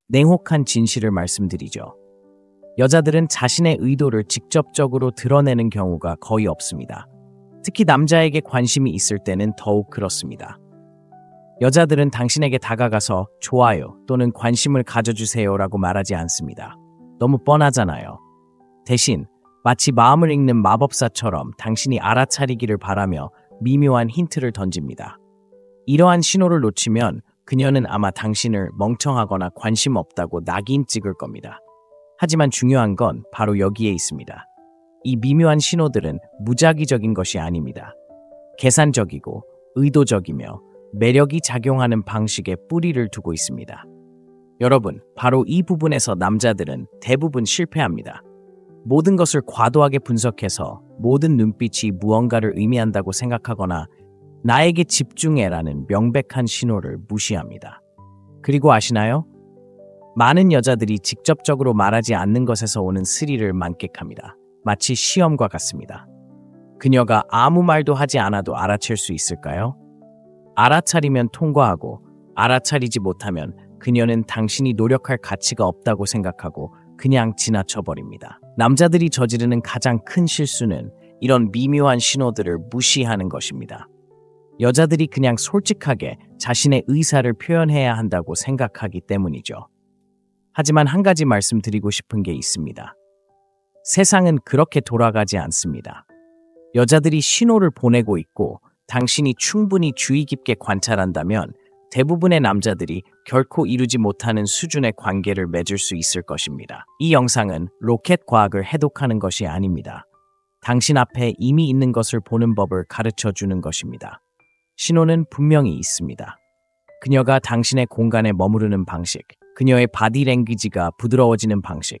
냉혹한 진실을 말씀드리죠. 여자들은 자신의 의도를 직접적으로 드러내는 경우가 거의 없습니다. 특히 남자에게 관심이 있을 때는 더욱 그렇습니다. 여자들은 당신에게 다가가서 좋아요 또는 관심을 가져주세요라고 말하지 않습니다. 너무 뻔하잖아요. 대신 마치 마음을 읽는 마법사처럼 당신이 알아차리기를 바라며 미묘한 힌트를 던집니다. 이러한 신호를 놓치면 그녀는 아마 당신을 멍청하거나 관심 없다고 낙인 찍을 겁니다. 하지만 중요한 건 바로 여기에 있습니다. 이 미묘한 신호들은 무작위적인 것이 아닙니다. 계산적이고 의도적이며 매력이 작용하는 방식에 뿌리를 두고 있습니다. 여러분, 바로 이 부분에서 남자들은 대부분 실패합니다. 모든 것을 과도하게 분석해서 모든 눈빛이 무언가를 의미한다고 생각하거나 나에게 집중해라는 명백한 신호를 무시합니다. 그리고 아시나요? 많은 여자들이 직접적으로 말하지 않는 것에서 오는 스릴을 만끽합니다. 마치 시험과 같습니다. 그녀가 아무 말도 하지 않아도 알아챌 수 있을까요? 알아차리면 통과하고 알아차리지 못하면 그녀는 당신이 노력할 가치가 없다고 생각하고 그냥 지나쳐버립니다. 남자들이 저지르는 가장 큰 실수는 이런 미묘한 신호들을 무시하는 것입니다. 여자들이 그냥 솔직하게 자신의 의사를 표현해야 한다고 생각하기 때문이죠. 하지만 한 가지 말씀드리고 싶은 게 있습니다. 세상은 그렇게 돌아가지 않습니다. 여자들이 신호를 보내고 있고 당신이 충분히 주의 깊게 관찰한다면 대부분의 남자들이 결코 이루지 못하는 수준의 관계를 맺을 수 있을 것입니다. 이 영상은 로켓 과학을 해독하는 것이 아닙니다. 당신 앞에 이미 있는 것을 보는 법을 가르쳐 주는 것입니다. 신호는 분명히 있습니다. 그녀가 당신의 공간에 머무르는 방식, 그녀의 바디랭귀지가 부드러워지는 방식,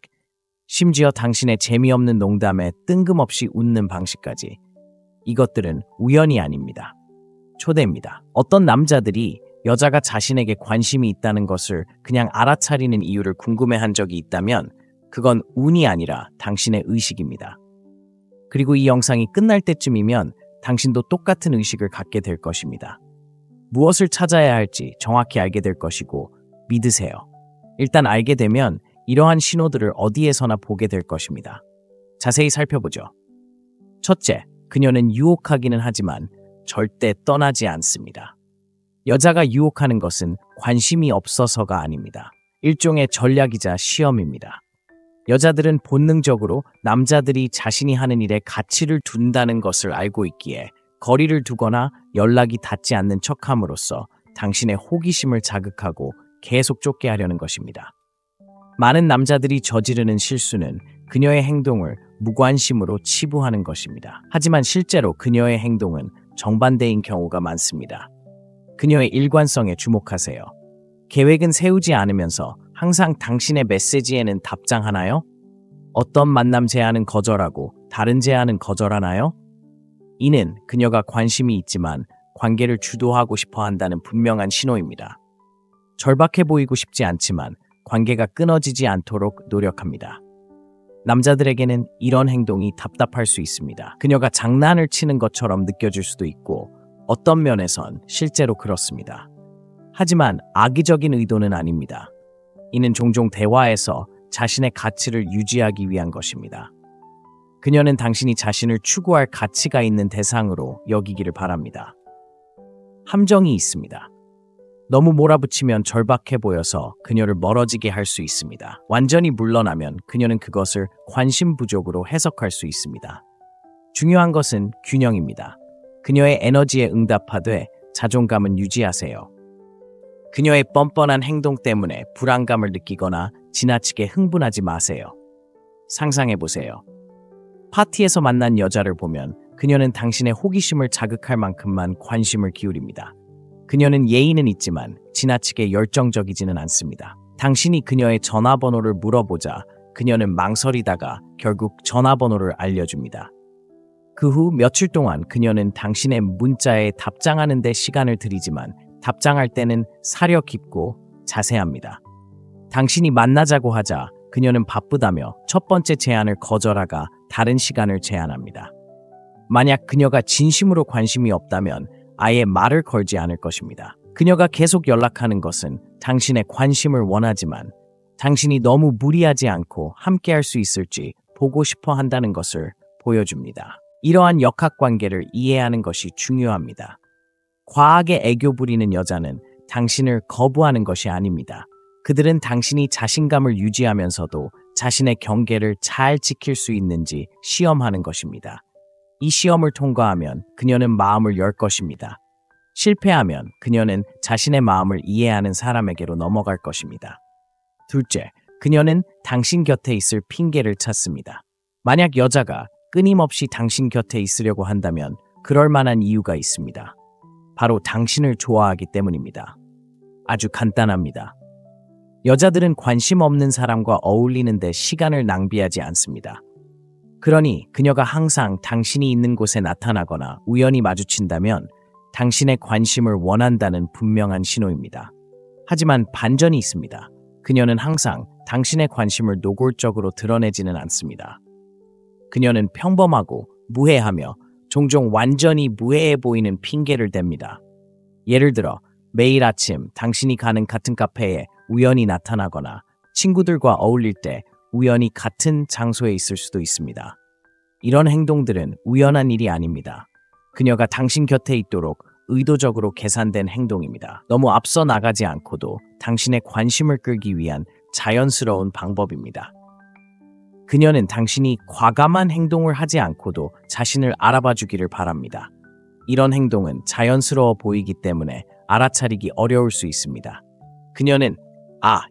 심지어 당신의 재미없는 농담에 뜬금없이 웃는 방식까지. 이것들은 우연이 아닙니다. 초대입니다. 어떤 남자들이 여자가 자신에게 관심이 있다는 것을 그냥 알아차리는 이유를 궁금해한 적이 있다면 그건 운이 아니라 당신의 의식입니다. 그리고 이 영상이 끝날 때쯤이면 당신도 똑같은 의식을 갖게 될 것입니다. 무엇을 찾아야 할지 정확히 알게 될 것이고 믿으세요. 일단 알게 되면 이러한 신호들을 어디에서나 보게 될 것입니다. 자세히 살펴보죠. 첫째, 그녀는 유혹하기는 하지만 절대 떠나지 않습니다. 여자가 유혹하는 것은 관심이 없어서가 아닙니다. 일종의 전략이자 시험입니다. 여자들은 본능적으로 남자들이 자신이 하는 일에 가치를 둔다는 것을 알고 있기에 거리를 두거나 연락이 닿지 않는 척함으로써 당신의 호기심을 자극하고 계속 쫓게 하려는 것입니다. 많은 남자들이 저지르는 실수는 그녀의 행동을 무관심으로 치부하는 것입니다. 하지만 실제로 그녀의 행동은 정반대인 경우가 많습니다. 그녀의 일관성에 주목하세요. 계획은 세우지 않으면서 항상 당신의 메시지에는 답장하나요? 어떤 만남 제안은 거절하고 다른 제안은 거절하나요? 이는 그녀가 관심이 있지만 관계를 주도하고 싶어 한다는 분명한 신호입니다. 절박해 보이고 싶지 않지만 관계가 끊어지지 않도록 노력합니다. 남자들에게는 이런 행동이 답답할 수 있습니다. 그녀가 장난을 치는 것처럼 느껴질 수도 있고 어떤 면에선 실제로 그렇습니다. 하지만 악의적인 의도는 아닙니다. 이는 종종 대화에서 자신의 가치를 유지하기 위한 것입니다. 그녀는 당신이 자신을 추구할 가치가 있는 대상으로 여기기를 바랍니다. 함정이 있습니다. 너무 몰아붙이면 절박해 보여서 그녀를 멀어지게 할 수 있습니다. 완전히 물러나면 그녀는 그것을 관심 부족으로 해석할 수 있습니다. 중요한 것은 균형입니다. 그녀의 에너지에 응답하되 자존감은 유지하세요. 그녀의 뻔뻔한 행동 때문에 불안감을 느끼거나 지나치게 흥분하지 마세요. 상상해보세요. 파티에서 만난 여자를 보면 그녀는 당신의 호기심을 자극할 만큼만 관심을 기울입니다. 그녀는 예의는 있지만 지나치게 열정적이지는 않습니다. 당신이 그녀의 전화번호를 물어보자 그녀는 망설이다가 결국 전화번호를 알려줍니다. 그 후 며칠 동안 그녀는 당신의 문자에 답장하는 데 시간을 들이지만 답장할 때는 사려 깊고 자세합니다. 당신이 만나자고 하자 그녀는 바쁘다며 첫 번째 제안을 거절하가 다른 시간을 제안합니다. 만약 그녀가 진심으로 관심이 없다면 아예 말을 걸지 않을 것입니다. 그녀가 계속 연락하는 것은 당신의 관심을 원하지만 당신이 너무 무리하지 않고 함께할 수 있을지 보고 싶어 한다는 것을 보여줍니다. 이러한 역학관계를 이해하는 것이 중요합니다. 과하게 애교 부리는 여자는 당신을 거부하는 것이 아닙니다. 그들은 당신이 자신감을 유지하면서도 자신의 경계를 잘 지킬 수 있는지 시험하는 것입니다. 이 시험을 통과하면 그녀는 마음을 열 것입니다. 실패하면 그녀는 자신의 마음을 이해하는 사람에게로 넘어갈 것입니다. 둘째, 그녀는 당신 곁에 있을 핑계를 찾습니다. 만약 여자가 끊임없이 당신 곁에 있으려고 한다면 그럴 만한 이유가 있습니다. 바로 당신을 좋아하기 때문입니다. 아주 간단합니다. 여자들은 관심 없는 사람과 어울리는데 시간을 낭비하지 않습니다. 그러니 그녀가 항상 당신이 있는 곳에 나타나거나 우연히 마주친다면 당신의 관심을 원한다는 분명한 신호입니다. 하지만 반전이 있습니다. 그녀는 항상 당신의 관심을 노골적으로 드러내지는 않습니다. 그녀는 평범하고 무해하며 종종 완전히 무해해 보이는 핑계를 댑니다. 예를 들어 매일 아침 당신이 가는 같은 카페에 우연히 나타나거나 친구들과 어울릴 때 우연히 같은 장소에 있을 수도 있습니다. 이런 행동들은 우연한 일이 아닙니다. 그녀가 당신 곁에 있도록 의도적으로 계산된 행동입니다. 너무 앞서 나가지 않고도 당신의 관심을 끌기 위한 자연스러운 방법입니다. 그녀는 당신이 과감한 행동을 하지 않고도 자신을 알아봐 주기를 바랍니다. 이런 행동은 자연스러워 보이기 때문에 알아차리기 어려울 수 있습니다. 그녀는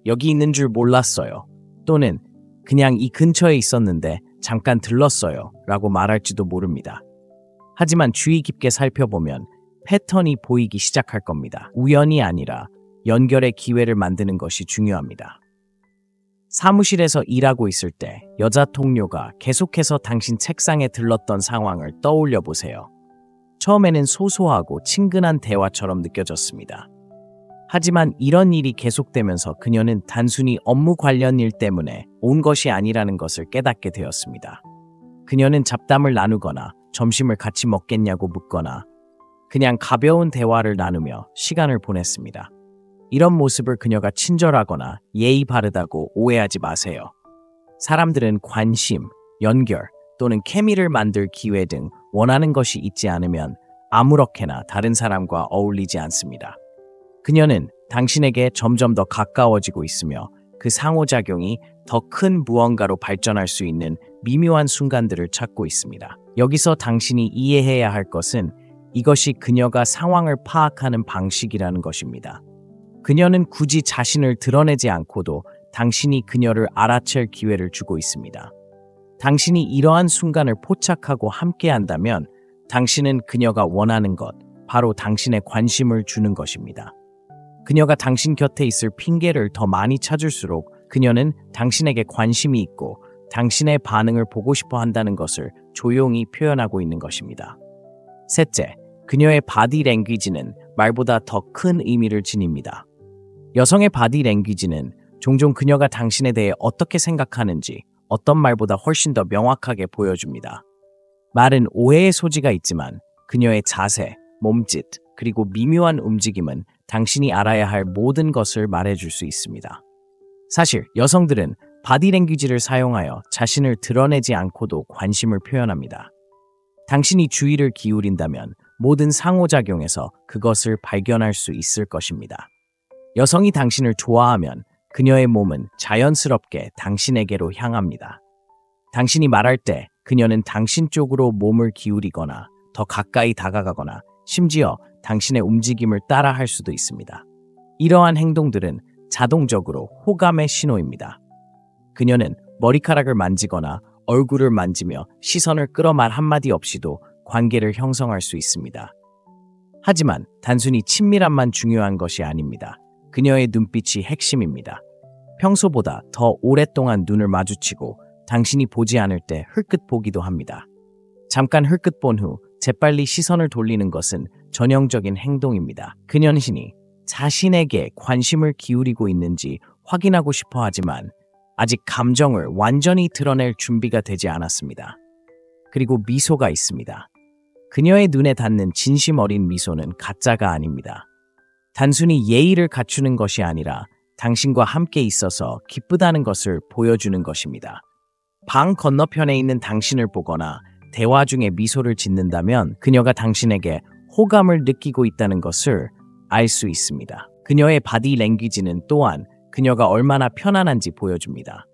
여기 있는 줄 몰랐어요. 또는 그냥 이 근처에 있었는데 잠깐 들렀어요. 라고 말할지도 모릅니다. 하지만 주의 깊게 살펴보면 패턴이 보이기 시작할 겁니다. 우연이 아니라 연결의 기회를 만드는 것이 중요합니다. 사무실에서 일하고 있을 때 여자 동료가 계속해서 당신 책상에 들렀던 상황을 떠올려 보세요. 처음에는 소소하고 친근한 대화처럼 느껴졌습니다. 하지만 이런 일이 계속되면서 그녀는 단순히 업무 관련 일 때문에 온 것이 아니라는 것을 깨닫게 되었습니다. 그녀는 잡담을 나누거나 점심을 같이 먹겠냐고 묻거나 그냥 가벼운 대화를 나누며 시간을 보냈습니다. 이런 모습을 그녀가 친절하거나 예의 바르다고 오해하지 마세요. 사람들은 관심, 연결 또는 케미를 만들 기회 등 원하는 것이 있지 않으면 아무렇게나 다른 사람과 어울리지 않습니다. 그녀는 당신에게 점점 더 가까워지고 있으며 그 상호작용이 더 큰 무언가로 발전할 수 있는 미묘한 순간들을 찾고 있습니다. 여기서 당신이 이해해야 할 것은 이것이 그녀가 상황을 파악하는 방식이라는 것입니다. 그녀는 굳이 자신을 드러내지 않고도 당신이 그녀를 알아챌 기회를 주고 있습니다. 당신이 이러한 순간을 포착하고 함께한다면 당신은 그녀가 원하는 것, 바로 당신의 관심을 주는 것입니다. 그녀가 당신 곁에 있을 핑계를 더 많이 찾을수록 그녀는 당신에게 관심이 있고 당신의 반응을 보고 싶어 한다는 것을 조용히 표현하고 있는 것입니다. 셋째, 그녀의 바디 랭귀지는 말보다 더 큰 의미를 지닙니다. 여성의 바디 랭귀지는 종종 그녀가 당신에 대해 어떻게 생각하는지 어떤 말보다 훨씬 더 명확하게 보여줍니다. 말은 오해의 소지가 있지만 그녀의 자세, 몸짓, 그리고 미묘한 움직임은 당신이 알아야 할 모든 것을 말해줄 수 있습니다. 사실 여성들은 바디랭귀지를 사용하여 자신을 드러내지 않고도 관심을 표현합니다. 당신이 주의를 기울인다면 모든 상호작용에서 그것을 발견할 수 있을 것입니다. 여성이 당신을 좋아하면 그녀의 몸은 자연스럽게 당신에게로 향합니다. 당신이 말할 때 그녀는 당신 쪽으로 몸을 기울이거나 더 가까이 다가가거나 심지어 당신의 움직임을 따라할 수도 있습니다. 이러한 행동들은 자동적으로 호감의 신호입니다. 그녀는 머리카락을 만지거나 얼굴을 만지며 시선을 끌어 말 한마디 없이도 관계를 형성할 수 있습니다. 하지만 단순히 친밀함만 중요한 것이 아닙니다. 그녀의 눈빛이 핵심입니다. 평소보다 더 오랫동안 눈을 마주치고 당신이 보지 않을 때 흘끗 보기도 합니다. 잠깐 흘끗 본 후 재빨리 시선을 돌리는 것은 전형적인 행동입니다. 그녀는 자신에게 관심을 기울이고 있는지 확인하고 싶어 하지만 아직 감정을 완전히 드러낼 준비가 되지 않았습니다. 그리고 미소가 있습니다. 그녀의 눈에 닿는 진심 어린 미소는 가짜가 아닙니다. 단순히 예의를 갖추는 것이 아니라 당신과 함께 있어서 기쁘다는 것을 보여주는 것입니다. 방 건너편에 있는 당신을 보거나 대화 중에 미소를 짓는다면 그녀가 당신에게 호감을 느끼고 있다는 것을 알 수 있습니다. 그녀의 바디 랭귀지는 또한 그녀가 얼마나 편안한지 보여줍니다.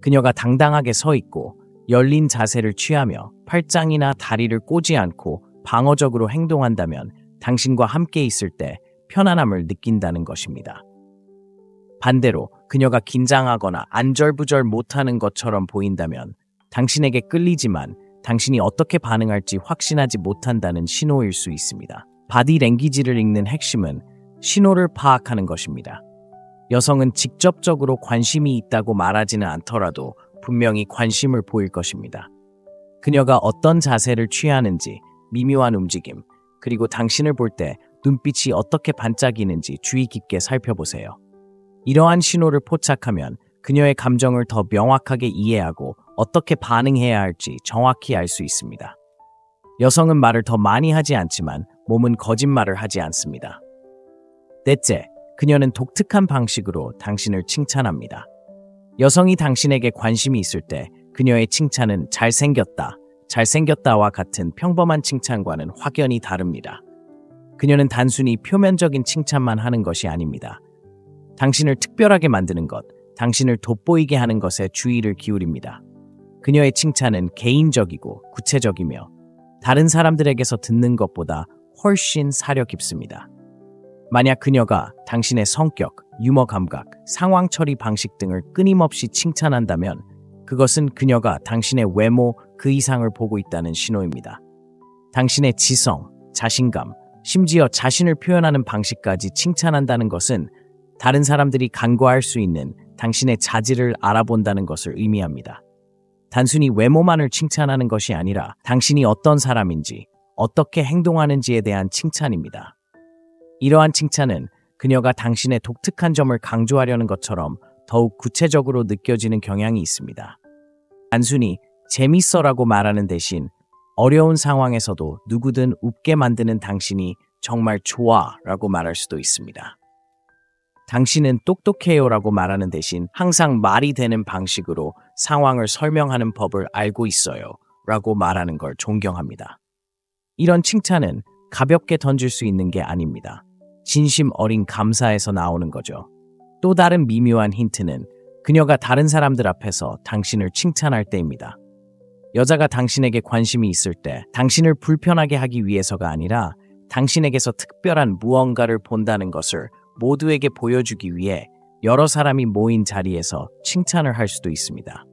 그녀가 당당하게 서 있고 열린 자세를 취하며 팔짱이나 다리를 꼬지 않고 방어적으로 행동한다면 당신과 함께 있을 때 편안함을 느낀다는 것입니다. 반대로 그녀가 긴장하거나 안절부절 못하는 것처럼 보인다면 당신에게 끌리지만 당신이 어떻게 반응할지 확신하지 못한다는 신호일 수 있습니다. 바디 랭귀지를 읽는 핵심은 신호를 파악하는 것입니다. 여성은 직접적으로 관심이 있다고 말하지는 않더라도 분명히 관심을 보일 것입니다. 그녀가 어떤 자세를 취하는지, 미묘한 움직임, 그리고 당신을 볼 때 눈빛이 어떻게 반짝이는지 주의 깊게 살펴보세요. 이러한 신호를 포착하면 그녀의 감정을 더 명확하게 이해하고 어떻게 반응해야 할지 정확히 알 수 있습니다. 여성은 말을 더 많이 하지 않지만 몸은 거짓말을 하지 않습니다. 넷째, 그녀는 독특한 방식으로 당신을 칭찬합니다. 여성이 당신에게 관심이 있을 때 그녀의 칭찬은 잘생겼다, 잘생겼다와 같은 평범한 칭찬과는 확연히 다릅니다. 그녀는 단순히 표면적인 칭찬만 하는 것이 아닙니다. 당신을 특별하게 만드는 것, 당신을 돋보이게 하는 것에 주의를 기울입니다. 그녀의 칭찬은 개인적이고 구체적이며 다른 사람들에게서 듣는 것보다 훨씬 사려 깊습니다. 만약 그녀가 당신의 성격, 유머 감각, 상황 처리 방식 등을 끊임없이 칭찬한다면 그것은 그녀가 당신의 외모 그 이상을 보고 있다는 신호입니다. 당신의 지성, 자신감, 심지어 자신을 표현하는 방식까지 칭찬한다는 것은 다른 사람들이 간과할 수 있는 당신의 자질을 알아본다는 것을 의미합니다. 단순히 외모만을 칭찬하는 것이 아니라 당신이 어떤 사람인지, 어떻게 행동하는지에 대한 칭찬입니다. 이러한 칭찬은 그녀가 당신의 독특한 점을 강조하려는 것처럼 더욱 구체적으로 느껴지는 경향이 있습니다. 단순히 재밌어라고 말하는 대신 어려운 상황에서도 누구든 웃게 만드는 당신이 정말 좋아라고 말할 수도 있습니다. 당신은 똑똑해요라고 말하는 대신 항상 말이 되는 방식으로 상황을 설명하는 법을 알고 있어요 라고 말하는 걸 존경합니다. 이런 칭찬은 가볍게 던질 수 있는 게 아닙니다. 진심 어린 감사에서 나오는 거죠. 또 다른 미묘한 힌트는 그녀가 다른 사람들 앞에서 당신을 칭찬할 때입니다. 여자가 당신에게 관심이 있을 때 당신을 불편하게 하기 위해서가 아니라 당신에게서 특별한 무언가를 본다는 것을 모두에게 보여주기 위해 여러 사람이 모인 자리에서 칭찬을 할 수도 있습니다.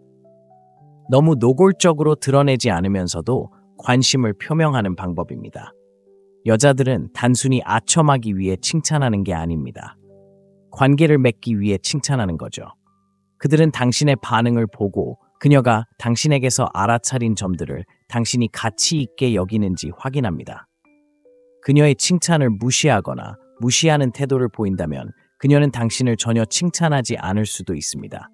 너무 노골적으로 드러내지 않으면서도 관심을 표명하는 방법입니다. 여자들은 단순히 아첨하기 위해 칭찬하는 게 아닙니다. 관계를 맺기 위해 칭찬하는 거죠. 그들은 당신의 반응을 보고 그녀가 당신에게서 알아차린 점들을 당신이 가치 있게 여기는지 확인합니다. 그녀의 칭찬을 무시하거나 무시하는 태도를 보인다면 그녀는 당신을 전혀 칭찬하지 않을 수도 있습니다.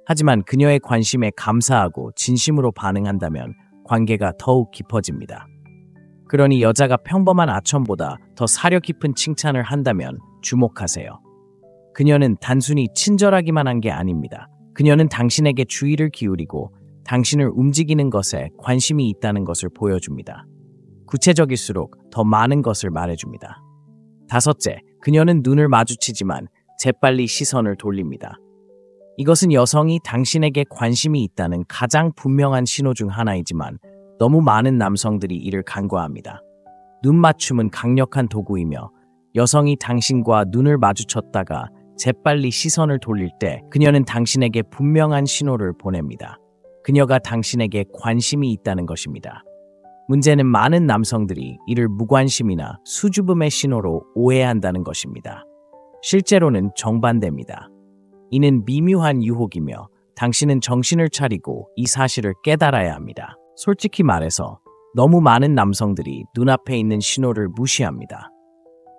하지만 그녀의 관심에 감사하고 진심으로 반응한다면 관계가 더욱 깊어집니다. 그러니 여자가 평범한 아첨보다 더 사려 깊은 칭찬을 한다면 주목하세요. 그녀는 단순히 친절하기만 한 게 아닙니다. 그녀는 당신에게 주의를 기울이고 당신을 움직이는 것에 관심이 있다는 것을 보여줍니다. 구체적일수록 더 많은 것을 말해줍니다. 다섯째, 그녀는 눈을 마주치지만 재빨리 시선을 돌립니다. 이것은 여성이 당신에게 관심이 있다는 가장 분명한 신호 중 하나이지만 너무 많은 남성들이 이를 간과합니다. 눈 맞춤은 강력한 도구이며 여성이 당신과 눈을 마주쳤다가 재빨리 시선을 돌릴 때 그녀는 당신에게 분명한 신호를 보냅니다. 그녀가 당신에게 관심이 있다는 것입니다. 문제는 많은 남성들이 이를 무관심이나 수줍음의 신호로 오해한다는 것입니다. 실제로는 정반대입니다. 이는 미묘한 유혹이며 당신은 정신을 차리고 이 사실을 깨달아야 합니다. 솔직히 말해서 너무 많은 남성들이 눈앞에 있는 신호를 무시합니다.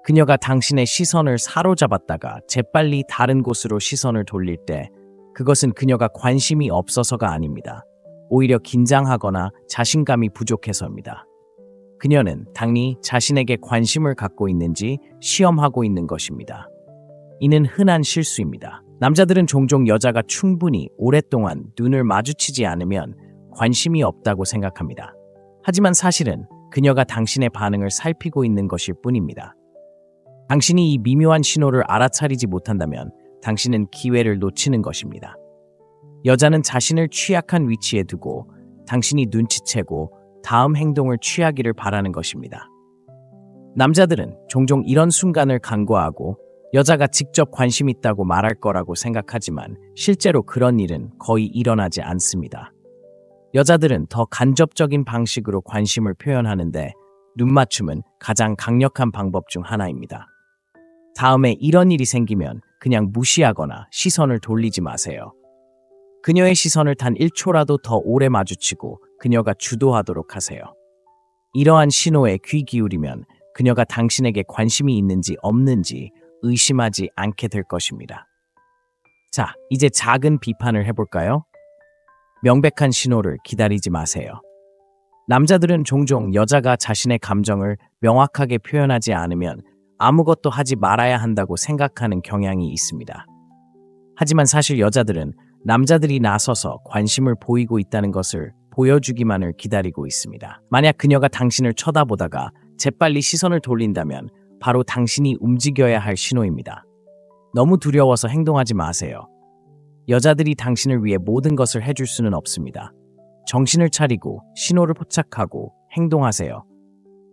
그녀가 당신의 시선을 사로잡았다가 재빨리 다른 곳으로 시선을 돌릴 때 그것은 그녀가 관심이 없어서가 아닙니다. 오히려 긴장하거나 자신감이 부족해서입니다. 그녀는 당리 자신에게 관심을 갖고 있는지 시험하고 있는 것입니다. 이는 흔한 실수입니다. 남자들은 종종 여자가 충분히 오랫동안 눈을 마주치지 않으면 관심이 없다고 생각합니다. 하지만 사실은 그녀가 당신의 반응을 살피고 있는 것일 뿐입니다. 당신이 이 미묘한 신호를 알아차리지 못한다면 당신은 기회를 놓치는 것입니다. 여자는 자신을 취약한 위치에 두고 당신이 눈치채고 다음 행동을 취하기를 바라는 것입니다. 남자들은 종종 이런 순간을 간과하고 여자가 직접 관심 있다고 말할 거라고 생각하지만 실제로 그런 일은 거의 일어나지 않습니다. 여자들은 더 간접적인 방식으로 관심을 표현하는데 눈맞춤은 가장 강력한 방법 중 하나입니다. 다음에 이런 일이 생기면 그냥 무시하거나 시선을 돌리지 마세요. 그녀의 시선을 단 1초라도 더 오래 마주치고 그녀가 주도하도록 하세요. 이러한 신호에 귀 기울이면 그녀가 당신에게 관심이 있는지 없는지 의심하지 않게 될 것입니다. 자, 이제 작은 비판을 해볼까요? 명백한 신호를 기다리지 마세요. 남자들은 종종 여자가 자신의 감정을 명확하게 표현하지 않으면 아무것도 하지 말아야 한다고 생각하는 경향이 있습니다. 하지만 사실 여자들은 남자들이 나서서 관심을 보이고 있다는 것을 보여주기만을 기다리고 있습니다. 만약 그녀가 당신을 쳐다보다가 재빨리 시선을 돌린다면 바로 당신이 움직여야 할 신호입니다. 너무 두려워서 행동하지 마세요. 여자들이 당신을 위해 모든 것을 해줄 수는 없습니다. 정신을 차리고 신호를 포착하고 행동하세요.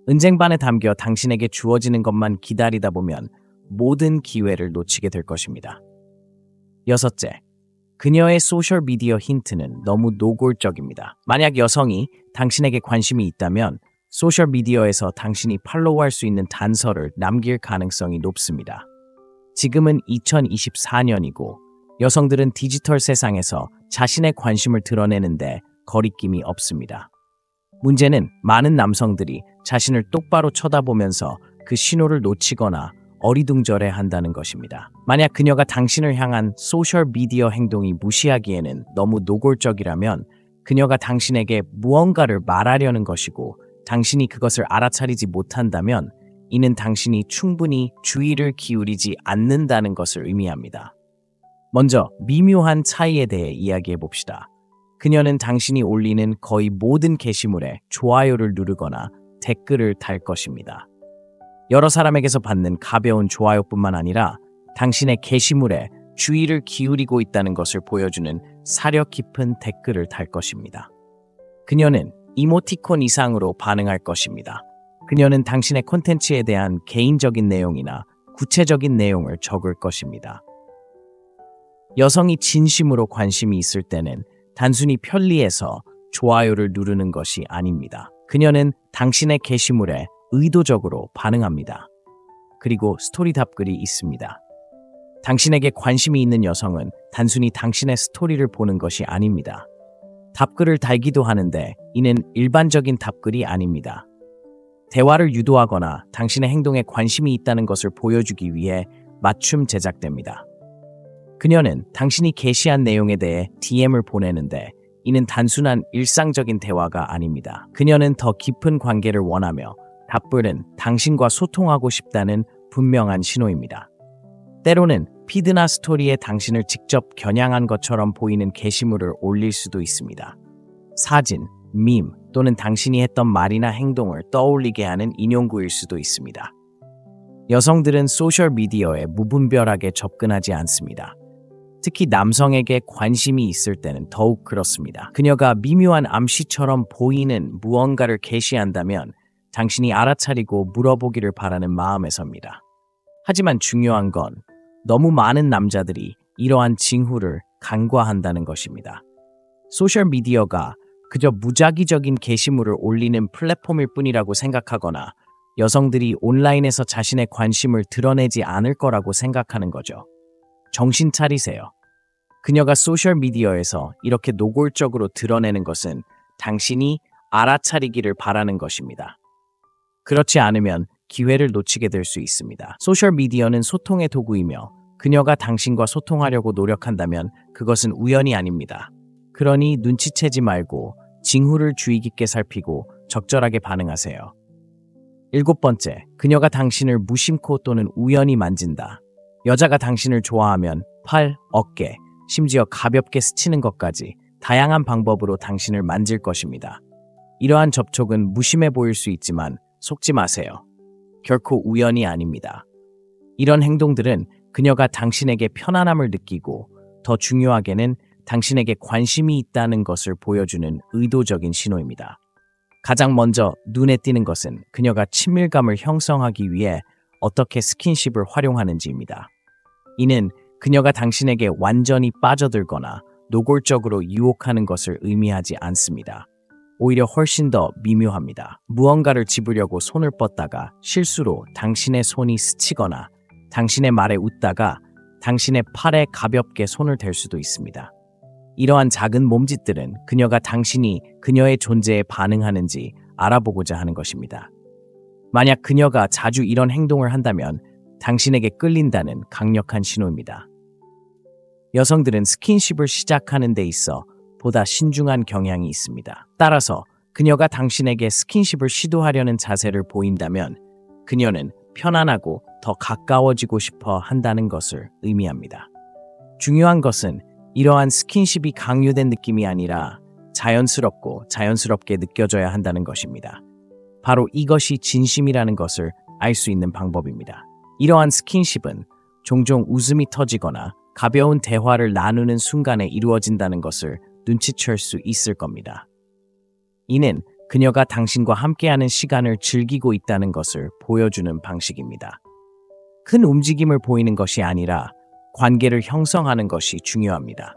은쟁반에 담겨 당신에게 주어지는 것만 기다리다 보면 모든 기회를 놓치게 될 것입니다. 여섯째, 그녀의 소셜미디어 힌트는 너무 노골적입니다. 만약 여성이 당신에게 관심이 있다면 소셜미디어에서 당신이 팔로우할 수 있는 단서를 남길 가능성이 높습니다. 지금은 2024년이고 여성들은 디지털 세상에서 자신의 관심을 드러내는데 거리낌이 없습니다. 문제는 많은 남성들이 자신을 똑바로 쳐다보면서 그 신호를 놓치거나 어리둥절해 한다는 것입니다. 만약 그녀가 당신을 향한 소셜미디어 행동이 무시하기에는 너무 노골적이라면 그녀가 당신에게 무언가를 말하려는 것이고 당신이 그것을 알아차리지 못한다면 이는 당신이 충분히 주의를 기울이지 않는다는 것을 의미합니다. 먼저 미묘한 차이에 대해 이야기해 봅시다. 그녀는 당신이 올리는 거의 모든 게시물에 좋아요를 누르거나 댓글을 달 것입니다. 여러 사람에게서 받는 가벼운 좋아요뿐만 아니라 당신의 게시물에 주의를 기울이고 있다는 것을 보여주는 사려 깊은 댓글을 달 것입니다. 그녀는 이모티콘 이상으로 반응할 것입니다. 그녀는 당신의 콘텐츠에 대한 개인적인 내용이나 구체적인 내용을 적을 것입니다. 여성이 진심으로 관심이 있을 때는 단순히 편리해서 좋아요를 누르는 것이 아닙니다. 그녀는 당신의 게시물에 의도적으로 반응합니다. 그리고 스토리 답글이 있습니다. 당신에게 관심이 있는 여성은 단순히 당신의 스토리를 보는 것이 아닙니다. 답글을 달기도 하는데 이는 일반적인 답글이 아닙니다. 대화를 유도하거나 당신의 행동에 관심이 있다는 것을 보여주기 위해 맞춤 제작됩니다. 그녀는 당신이 게시한 내용에 대해 DM을 보내는데 이는 단순한 일상적인 대화가 아닙니다. 그녀는 더 깊은 관계를 원하며 답글은 당신과 소통하고 싶다는 분명한 신호입니다. 때로는 피드나 스토리에 당신을 직접 겨냥한 것처럼 보이는 게시물을 올릴 수도 있습니다. 사진, 밈 또는 당신이 했던 말이나 행동을 떠올리게 하는 인용구일 수도 있습니다. 여성들은 소셜미디어에 무분별하게 접근하지 않습니다. 특히 남성에게 관심이 있을 때는 더욱 그렇습니다. 그녀가 미묘한 암시처럼 보이는 무언가를 게시한다면 당신이 알아차리고 물어보기를 바라는 마음에서입니다. 하지만 중요한 건 너무 많은 남자들이 이러한 징후를 간과한다는 것입니다. 소셜미디어가 그저 무작위적인 게시물을 올리는 플랫폼일 뿐이라고 생각하거나 여성들이 온라인에서 자신의 관심을 드러내지 않을 거라고 생각하는 거죠. 정신 차리세요. 그녀가 소셜미디어에서 이렇게 노골적으로 드러내는 것은 당신이 알아차리기를 바라는 것입니다. 그렇지 않으면 기회를 놓치게 될 수 있습니다. 소셜미디어는 소통의 도구이며 그녀가 당신과 소통하려고 노력한다면 그것은 우연이 아닙니다. 그러니 눈치채지 말고 징후를 주의 깊게 살피고 적절하게 반응하세요. 7번째, 그녀가 당신을 무심코 또는 우연히 만진다. 여자가 당신을 좋아하면 팔, 어깨, 심지어 가볍게 스치는 것까지 다양한 방법으로 당신을 만질 것입니다. 이러한 접촉은 무심해 보일 수 있지만 속지 마세요. 결코 우연이 아닙니다. 이런 행동들은 그녀가 당신에게 편안함을 느끼고 더 중요하게는 당신에게 관심이 있다는 것을 보여주는 의도적인 신호입니다. 가장 먼저 눈에 띄는 것은 그녀가 친밀감을 형성하기 위해 어떻게 스킨십을 활용하는지입니다. 이는 그녀가 당신에게 완전히 빠져들거나 노골적으로 유혹하는 것을 의미하지 않습니다. 오히려 훨씬 더 미묘합니다. 무언가를 집으려고 손을 뻗다가 실수로 당신의 손이 스치거나 당신의 말에 웃다가 당신의 팔에 가볍게 손을 댈 수도 있습니다. 이러한 작은 몸짓들은 그녀가 당신이 그녀의 존재에 반응하는지 알아보고자 하는 것입니다. 만약 그녀가 자주 이런 행동을 한다면 당신에게 끌린다는 강력한 신호입니다. 여성들은 스킨십을 시작하는 데 있어 보다 신중한 경향이 있습니다. 따라서 그녀가 당신에게 스킨십을 시도하려는 자세를 보인다면 그녀는 편안하고 더 가까워지고 싶어 한다는 것을 의미합니다. 중요한 것은 이러한 스킨십이 강요된 느낌이 아니라 자연스럽게 느껴져야 한다는 것입니다. 바로 이것이 진심이라는 것을 알 수 있는 방법입니다. 이러한 스킨십은 종종 웃음이 터지거나 가벼운 대화를 나누는 순간에 이루어진다는 것을 눈치챌 수 있을 겁니다. 이는 그녀가 당신과 함께하는 시간을 즐기고 있다는 것을 보여주는 방식입니다. 큰 움직임을 보이는 것이 아니라 관계를 형성하는 것이 중요합니다.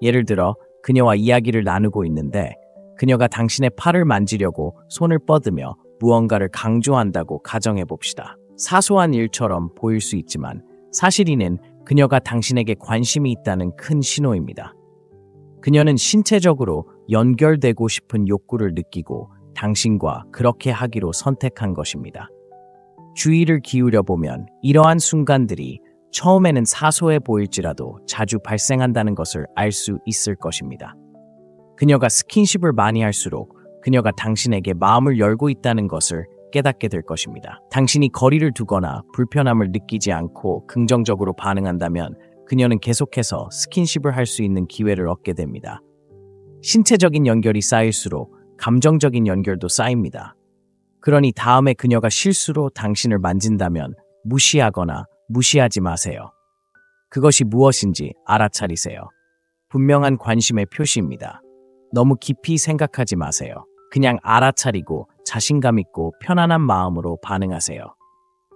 예를 들어 그녀와 이야기를 나누고 있는데 그녀가 당신의 팔을 만지려고 손을 뻗으며 무언가를 강조한다고 가정해 봅시다. 사소한 일처럼 보일 수 있지만 사실 이는 그녀가 당신에게 관심이 있다는 큰 신호입니다. 그녀는 신체적으로 연결되고 싶은 욕구를 느끼고 당신과 그렇게 하기로 선택한 것입니다. 주의를 기울여 보면 이러한 순간들이 처음에는 사소해 보일지라도 자주 발생한다는 것을 알 수 있을 것입니다. 그녀가 스킨십을 많이 할수록 그녀가 당신에게 마음을 열고 있다는 것을 깨닫게 될 것입니다. 당신이 거리를 두거나 불편함을 느끼지 않고 긍정적으로 반응한다면 그녀는 계속해서 스킨십을 할 수 있는 기회를 얻게 됩니다. 신체적인 연결이 쌓일수록 감정적인 연결도 쌓입니다. 그러니 다음에 그녀가 실수로 당신을 만진다면 무시하거나 무시하지 마세요. 그것이 무엇인지 알아차리세요. 분명한 관심의 표시입니다. 너무 깊이 생각하지 마세요. 그냥 알아차리고 자신감 있고 편안한 마음으로 반응하세요.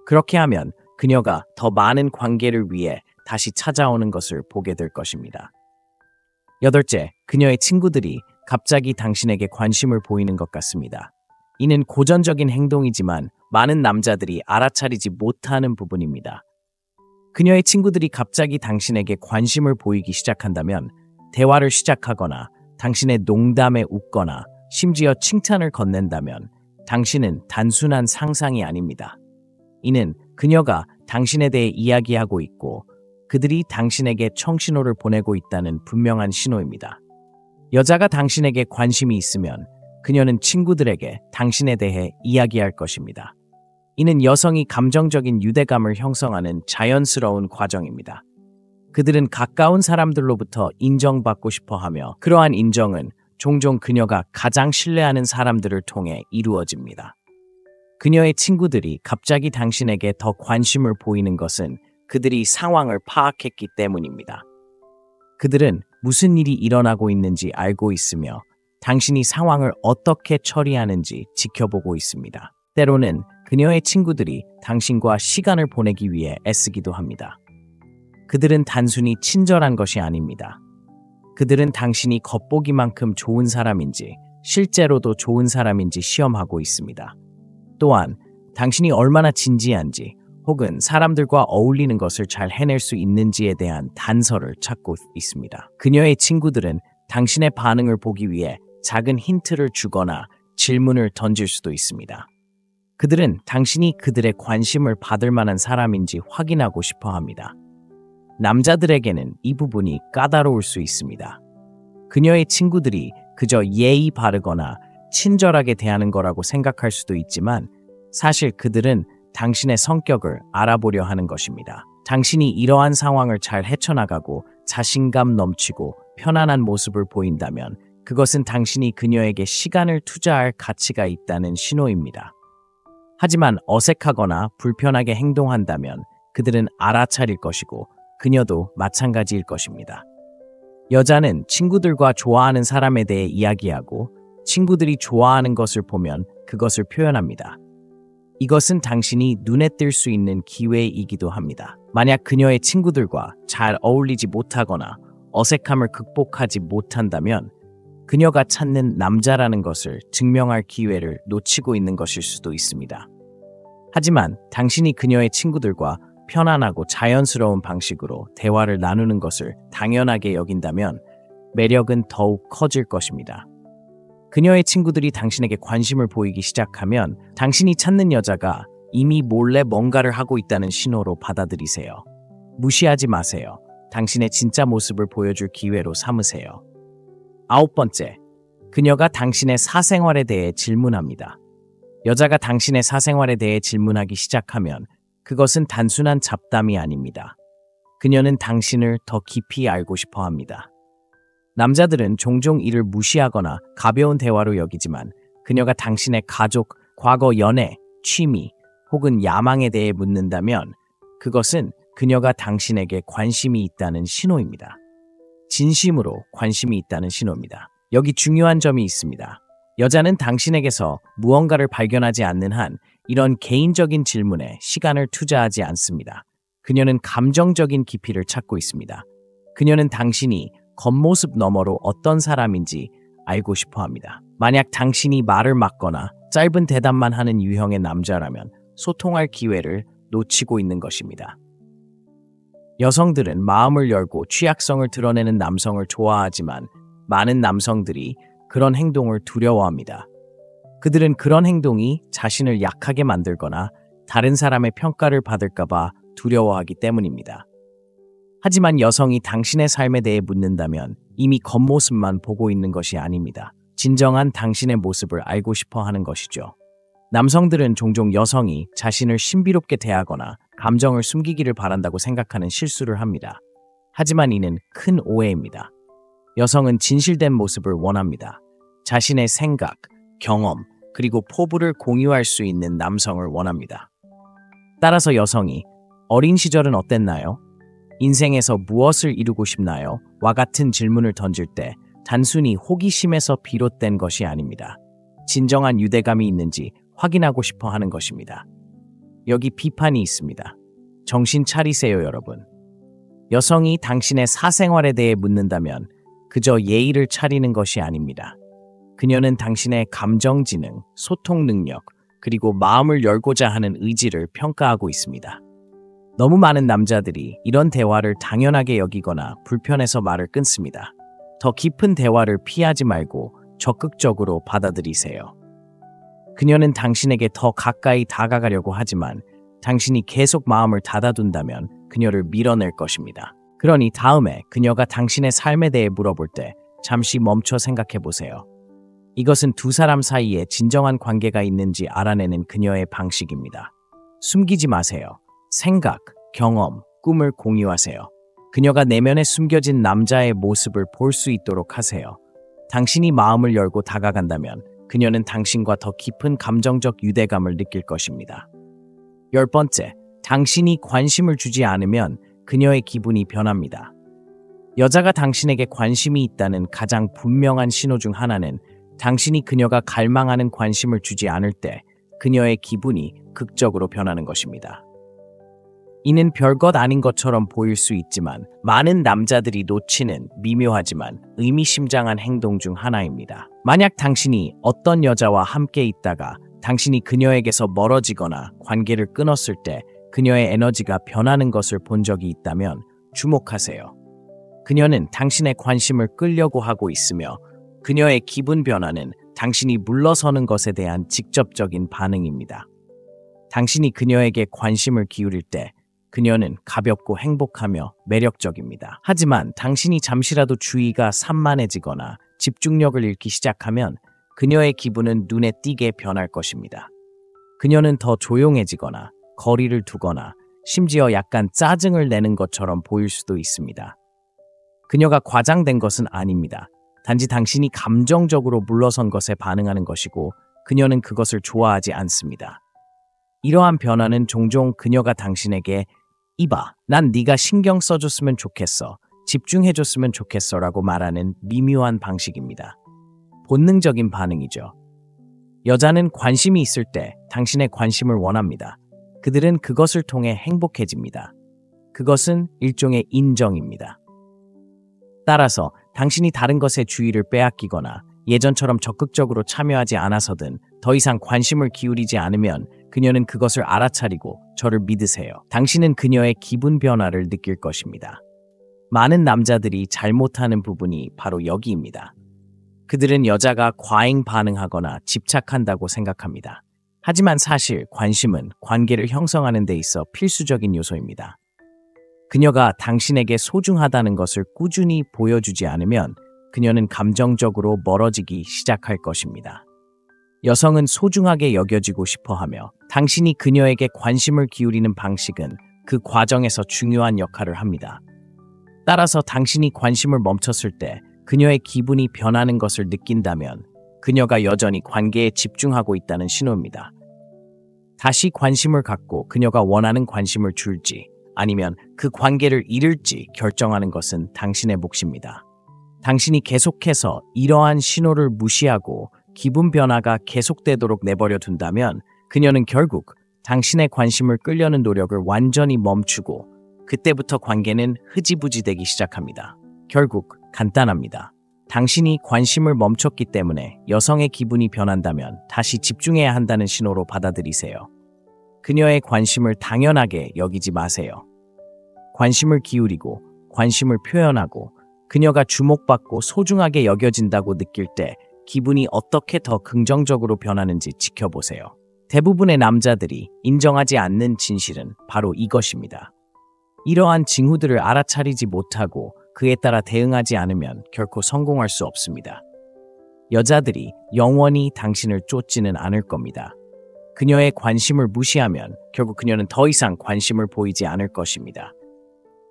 그렇게 하면 그녀가 더 많은 관계를 위해 다시 찾아오는 것을 보게 될 것입니다. 여덟째, 그녀의 친구들이 갑자기 당신에게 관심을 보이는 것 같습니다. 이는 고전적인 행동이지만 많은 남자들이 알아차리지 못하는 부분입니다. 그녀의 친구들이 갑자기 당신에게 관심을 보이기 시작한다면 대화를 시작하거나 당신의 농담에 웃거나 심지어 칭찬을 건넨다면 당신은 단순한 상상이 아닙니다. 이는 그녀가 당신에 대해 이야기하고 있고 그들이 당신에게 청신호를 보내고 있다는 분명한 신호입니다. 여자가 당신에게 관심이 있으면 그녀는 친구들에게 당신에 대해 이야기할 것입니다. 이는 여성이 감정적인 유대감을 형성하는 자연스러운 과정입니다. 그들은 가까운 사람들로부터 인정받고 싶어 하며 그러한 인정은 종종 그녀가 가장 신뢰하는 사람들을 통해 이루어집니다. 그녀의 친구들이 갑자기 당신에게 더 관심을 보이는 것은 그들이 상황을 파악했기 때문입니다. 그들은 무슨 일이 일어나고 있는지 알고 있으며 당신이 상황을 어떻게 처리하는지 지켜보고 있습니다. 때로는 그녀의 친구들이 당신과 시간을 보내기 위해 애쓰기도 합니다. 그들은 단순히 친절한 것이 아닙니다. 그들은 당신이 겉보기만큼 좋은 사람인지 실제로도 좋은 사람인지 시험하고 있습니다. 또한 당신이 얼마나 진지한지 혹은 사람들과 어울리는 것을 잘 해낼 수 있는지에 대한 단서를 찾고 있습니다. 그녀의 친구들은 당신의 반응을 보기 위해 작은 힌트를 주거나 질문을 던질 수도 있습니다. 그들은 당신이 그들의 관심을 받을 만한 사람인지 확인하고 싶어 합니다. 남자들에게는 이 부분이 까다로울 수 있습니다. 그녀의 친구들이 그저 예의 바르거나 친절하게 대하는 거라고 생각할 수도 있지만 사실 그들은 당신의 성격을 알아보려 하는 것입니다. 당신이 이러한 상황을 잘 헤쳐나가고 자신감 넘치고 편안한 모습을 보인다면 그것은 당신이 그녀에게 시간을 투자할 가치가 있다는 신호입니다. 하지만 어색하거나 불편하게 행동한다면 그들은 알아차릴 것이고 그녀도 마찬가지일 것입니다. 여자는 친구들과 좋아하는 사람에 대해 이야기하고 친구들이 좋아하는 것을 보면 그것을 표현합니다. 이것은 당신이 눈에 띌 수 있는 기회이기도 합니다. 만약 그녀의 친구들과 잘 어울리지 못하거나 어색함을 극복하지 못한다면 그녀가 찾는 남자라는 것을 증명할 기회를 놓치고 있는 것일 수도 있습니다. 하지만 당신이 그녀의 친구들과 편안하고 자연스러운 방식으로 대화를 나누는 것을 당연하게 여긴다면 매력은 더욱 커질 것입니다. 그녀의 친구들이 당신에게 관심을 보이기 시작하면 당신이 찾는 여자가 이미 몰래 뭔가를 하고 있다는 신호로 받아들이세요. 무시하지 마세요. 당신의 진짜 모습을 보여줄 기회로 삼으세요. 9번째, 그녀가 당신의 사생활에 대해 질문합니다. 여자가 당신의 사생활에 대해 질문하기 시작하면 그것은 단순한 잡담이 아닙니다. 그녀는 당신을 더 깊이 알고 싶어 합니다. 남자들은 종종 이를 무시하거나 가벼운 대화로 여기지만 그녀가 당신의 가족, 과거 연애, 취미 혹은 야망에 대해 묻는다면 그것은 그녀가 당신에게 관심이 있다는 신호입니다. 진심으로 관심이 있다는 신호입니다. 여기 중요한 점이 있습니다. 여자는 당신에게서 무언가를 발견하지 않는 한 이런 개인적인 질문에 시간을 투자하지 않습니다. 그녀는 감정적인 깊이를 찾고 있습니다. 그녀는 당신이 겉모습 너머로 어떤 사람인지 알고 싶어 합니다. 만약 당신이 말을 막거나 짧은 대답만 하는 유형의 남자라면 소통할 기회를 놓치고 있는 것입니다. 여성들은 마음을 열고 취약성을 드러내는 남성을 좋아하지만 많은 남성들이 그런 행동을 두려워합니다. 그들은 그런 행동이 자신을 약하게 만들거나 다른 사람의 평가를 받을까봐 두려워하기 때문입니다. 하지만 여성이 당신의 삶에 대해 묻는다면 이미 겉모습만 보고 있는 것이 아닙니다. 진정한 당신의 모습을 알고 싶어 하는 것이죠. 남성들은 종종 여성이 자신을 신비롭게 대하거나 감정을 숨기기를 바란다고 생각하는 실수를 합니다. 하지만 이는 큰 오해입니다. 여성은 진실된 모습을 원합니다. 자신의 생각, 경험, 그리고 포부를 공유할 수 있는 남성을 원합니다. 따라서 여성이 어린 시절은 어땠나요? 인생에서 무엇을 이루고 싶나요? 와 같은 질문을 던질 때 단순히 호기심에서 비롯된 것이 아닙니다. 진정한 유대감이 있는지 확인하고 싶어 하는 것입니다. 여기 비판이 있습니다. 정신 차리세요, 여러분. 여성이 당신의 사생활에 대해 묻는다면 그저 예의를 차리는 것이 아닙니다. 그녀는 당신의 감정 지능, 소통 능력, 그리고 마음을 열고자 하는 의지를 평가하고 있습니다. 너무 많은 남자들이 이런 대화를 당연하게 여기거나 불편해서 말을 끊습니다. 더 깊은 대화를 피하지 말고 적극적으로 받아들이세요. 그녀는 당신에게 더 가까이 다가가려고 하지만 당신이 계속 마음을 닫아둔다면 그녀를 밀어낼 것입니다. 그러니 다음에 그녀가 당신의 삶에 대해 물어볼 때 잠시 멈춰 생각해 보세요. 이것은 두 사람 사이에 진정한 관계가 있는지 알아내는 그녀의 방식입니다. 숨기지 마세요. 생각, 경험, 꿈을 공유하세요. 그녀가 내면에 숨겨진 남자의 모습을 볼 수 있도록 하세요. 당신이 마음을 열고 다가간다면 그녀는 당신과 더 깊은 감정적 유대감을 느낄 것입니다. 10번째, 당신이 관심을 주지 않으면 그녀의 기분이 변합니다. 여자가 당신에게 관심이 있다는 가장 분명한 신호 중 하나는 당신이 그녀가 갈망하는 관심을 주지 않을 때 그녀의 기분이 극적으로 변하는 것입니다. 이는 별것 아닌 것처럼 보일 수 있지만 많은 남자들이 놓치는 미묘하지만 의미심장한 행동 중 하나입니다. 만약 당신이 어떤 여자와 함께 있다가 당신이 그녀에게서 멀어지거나 관계를 끊었을 때 그녀의 에너지가 변하는 것을 본 적이 있다면 주목하세요. 그녀는 당신의 관심을 끌려고 하고 있으며 그녀의 기분 변화는 당신이 물러서는 것에 대한 직접적인 반응입니다. 당신이 그녀에게 관심을 기울일 때 그녀는 가볍고 행복하며 매력적입니다. 하지만 당신이 잠시라도 주의가 산만해지거나 집중력을 잃기 시작하면 그녀의 기분은 눈에 띄게 변할 것입니다. 그녀는 더 조용해지거나 거리를 두거나 심지어 약간 짜증을 내는 것처럼 보일 수도 있습니다. 그녀가 과장된 것은 아닙니다. 단지 당신이 감정적으로 물러선 것에 반응하는 것이고 그녀는 그것을 좋아하지 않습니다. 이러한 변화는 종종 그녀가 당신에게 이봐, 난 네가 신경 써줬으면 좋겠어, 집중해줬으면 좋겠어 라고 말하는 미묘한 방식입니다. 본능적인 반응이죠. 여자는 관심이 있을 때 당신의 관심을 원합니다. 그들은 그것을 통해 행복해집니다. 그것은 일종의 인정입니다. 따라서 당신이 다른 것에 주의를 빼앗기거나 예전처럼 적극적으로 참여하지 않아서든 더 이상 관심을 기울이지 않으면 그녀는 그것을 알아차리고 저를 믿으세요. 당신은 그녀의 기분 변화를 느낄 것입니다. 많은 남자들이 잘못하는 부분이 바로 여기입니다. 그들은 여자가 과잉 반응하거나 집착한다고 생각합니다. 하지만 사실 관심은 관계를 형성하는 데 있어 필수적인 요소입니다. 그녀가 당신에게 소중하다는 것을 꾸준히 보여주지 않으면 그녀는 감정적으로 멀어지기 시작할 것입니다. 여성은 소중하게 여겨지고 싶어 하며 당신이 그녀에게 관심을 기울이는 방식은 그 과정에서 중요한 역할을 합니다. 따라서 당신이 관심을 멈췄을 때 그녀의 기분이 변하는 것을 느낀다면 그녀가 여전히 관계에 집중하고 있다는 신호입니다. 다시 관심을 갖고 그녀가 원하는 관심을 줄지 아니면 그 관계를 잃을지 결정하는 것은 당신의 몫입니다. 당신이 계속해서 이러한 신호를 무시하고 기분 변화가 계속되도록 내버려 둔다면 그녀는 결국 당신의 관심을 끌려는 노력을 완전히 멈추고 그때부터 관계는 흐지부지 되기 시작합니다. 결국 간단합니다. 당신이 관심을 멈췄기 때문에 여성의 기분이 변한다면 다시 집중해야 한다는 신호로 받아들이세요. 그녀의 관심을 당연하게 여기지 마세요. 관심을 기울이고 관심을 표현하고 그녀가 주목받고 소중하게 여겨진다고 느낄 때 기분이 어떻게 더 긍정적으로 변하는지 지켜보세요. 대부분의 남자들이 인정하지 않는 진실은 바로 이것입니다. 이러한 징후들을 알아차리지 못하고 그에 따라 대응하지 않으면 결코 성공할 수 없습니다. 여자들이 영원히 당신을 쫓지는 않을 겁니다. 그녀의 관심을 무시하면 결국 그녀는 더 이상 관심을 보이지 않을 것입니다.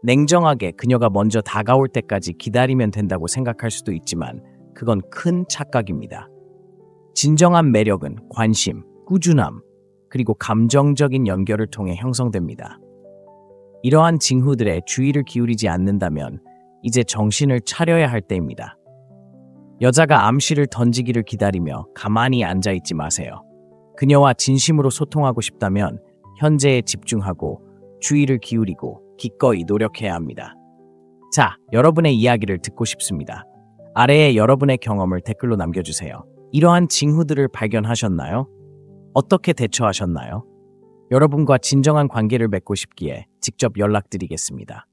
냉정하게 그녀가 먼저 다가올 때까지 기다리면 된다고 생각할 수도 있지만 그건 큰 착각입니다. 진정한 매력은 관심, 꾸준함, 그리고 감정적인 연결을 통해 형성됩니다. 이러한 징후들에 주의를 기울이지 않는다면 이제 정신을 차려야 할 때입니다. 여자가 암시를 던지기를 기다리며 가만히 앉아있지 마세요. 그녀와 진심으로 소통하고 싶다면 현재에 집중하고 주의를 기울이고 기꺼이 노력해야 합니다. 자, 여러분의 이야기를 듣고 싶습니다. 아래에 여러분의 경험을 댓글로 남겨주세요. 이러한 징후들을 발견하셨나요? 어떻게 대처하셨나요? 여러분과 진정한 관계를 맺고 싶기에 직접 연락드리겠습니다.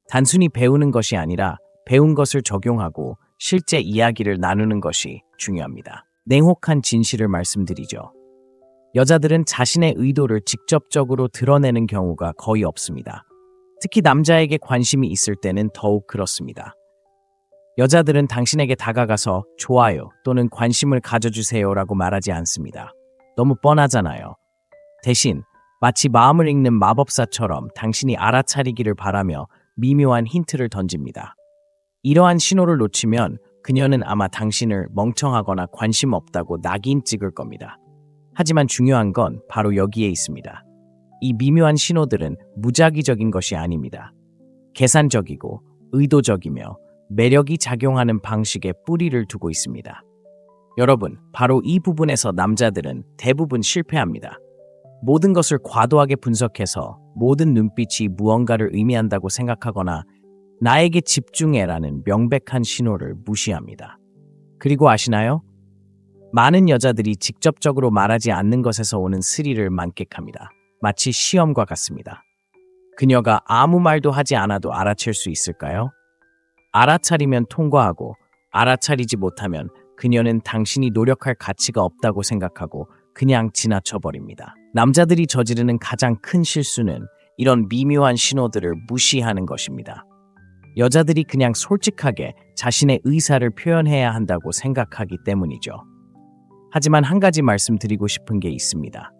단순히 배우는 것이 아니라 배운 것을 적용하고 실제 이야기를 나누는 것이 중요합니다. 냉혹한 진실을 말씀드리죠. 여자들은 자신의 의도를 직접적으로 드러내는 경우가 거의 없습니다. 특히 남자에게 관심이 있을 때는 더욱 그렇습니다. 여자들은 당신에게 다가가서 좋아요 또는 관심을 가져주세요라고 말하지 않습니다. 너무 뻔하잖아요. 대신 마치 마음을 읽는 마법사처럼 당신이 알아차리기를 바라며 미묘한 힌트를 던집니다. 이러한 신호를 놓치면 그녀는 아마 당신을 멍청하거나 관심 없다고 낙인 찍을 겁니다. 하지만 중요한 건 바로 여기에 있습니다. 이 미묘한 신호들은 무작위적인 것이 아닙니다. 계산적이고 의도적이며 매력이 작용하는 방식에 뿌리를 두고 있습니다. 여러분, 바로 이 부분에서 남자들은 대부분 실패합니다. 모든 것을 과도하게 분석해서 모든 눈빛이 무언가를 의미한다고 생각하거나 나에게 집중해라는 명백한 신호를 무시합니다. 그리고 아시나요? 많은 여자들이 직접적으로 말하지 않는 것에서 오는 스릴을 만끽합니다. 마치 시험과 같습니다. 그녀가 아무 말도 하지 않아도 알아챌 수 있을까요? 알아차리면 통과하고 알아차리지 못하면 그녀는 당신이 노력할 가치가 없다고 생각하고 그냥 지나쳐버립니다. 남자들이 저지르는 가장 큰 실수는 이런 미묘한 신호들을 무시하는 것입니다. 여자들이 그냥 솔직하게 자신의 의사를 표현해야 한다고 생각하기 때문이죠. 하지만 한 가지 말씀드리고 싶은 게 있습니다.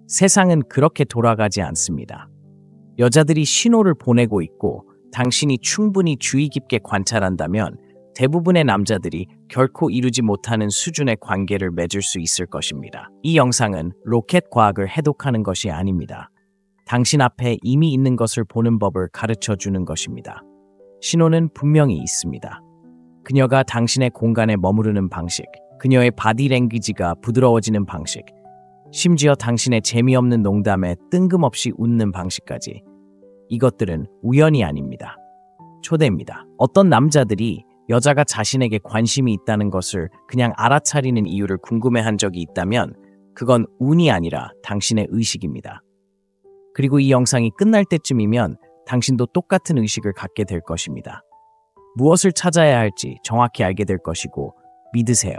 세상은 그렇게 돌아가지 않습니다. 여자들이 신호를 보내고 있고 당신이 충분히 주의 깊게 관찰한다면 대부분의 남자들이 결코 이루지 못하는 수준의 관계를 맺을 수 있을 것입니다. 이 영상은 로켓 과학을 해독하는 것이 아닙니다. 당신 앞에 이미 있는 것을 보는 법을 가르쳐 주는 것입니다. 신호는 분명히 있습니다. 그녀가 당신의 공간에 머무르는 방식, 그녀의 바디랭귀지가 부드러워지는 방식, 심지어 당신의 재미없는 농담에 뜬금없이 웃는 방식까지. 이것들은 우연이 아닙니다. 초대입니다. 어떤 남자들이 여자가 자신에게 관심이 있다는 것을 그냥 알아차리는 이유를 궁금해한 적이 있다면 그건 운이 아니라 당신의 의식입니다. 그리고 이 영상이 끝날 때쯤이면 당신도 똑같은 의식을 갖게 될 것입니다. 무엇을 찾아야 할지 정확히 알게 될 것이고 믿으세요.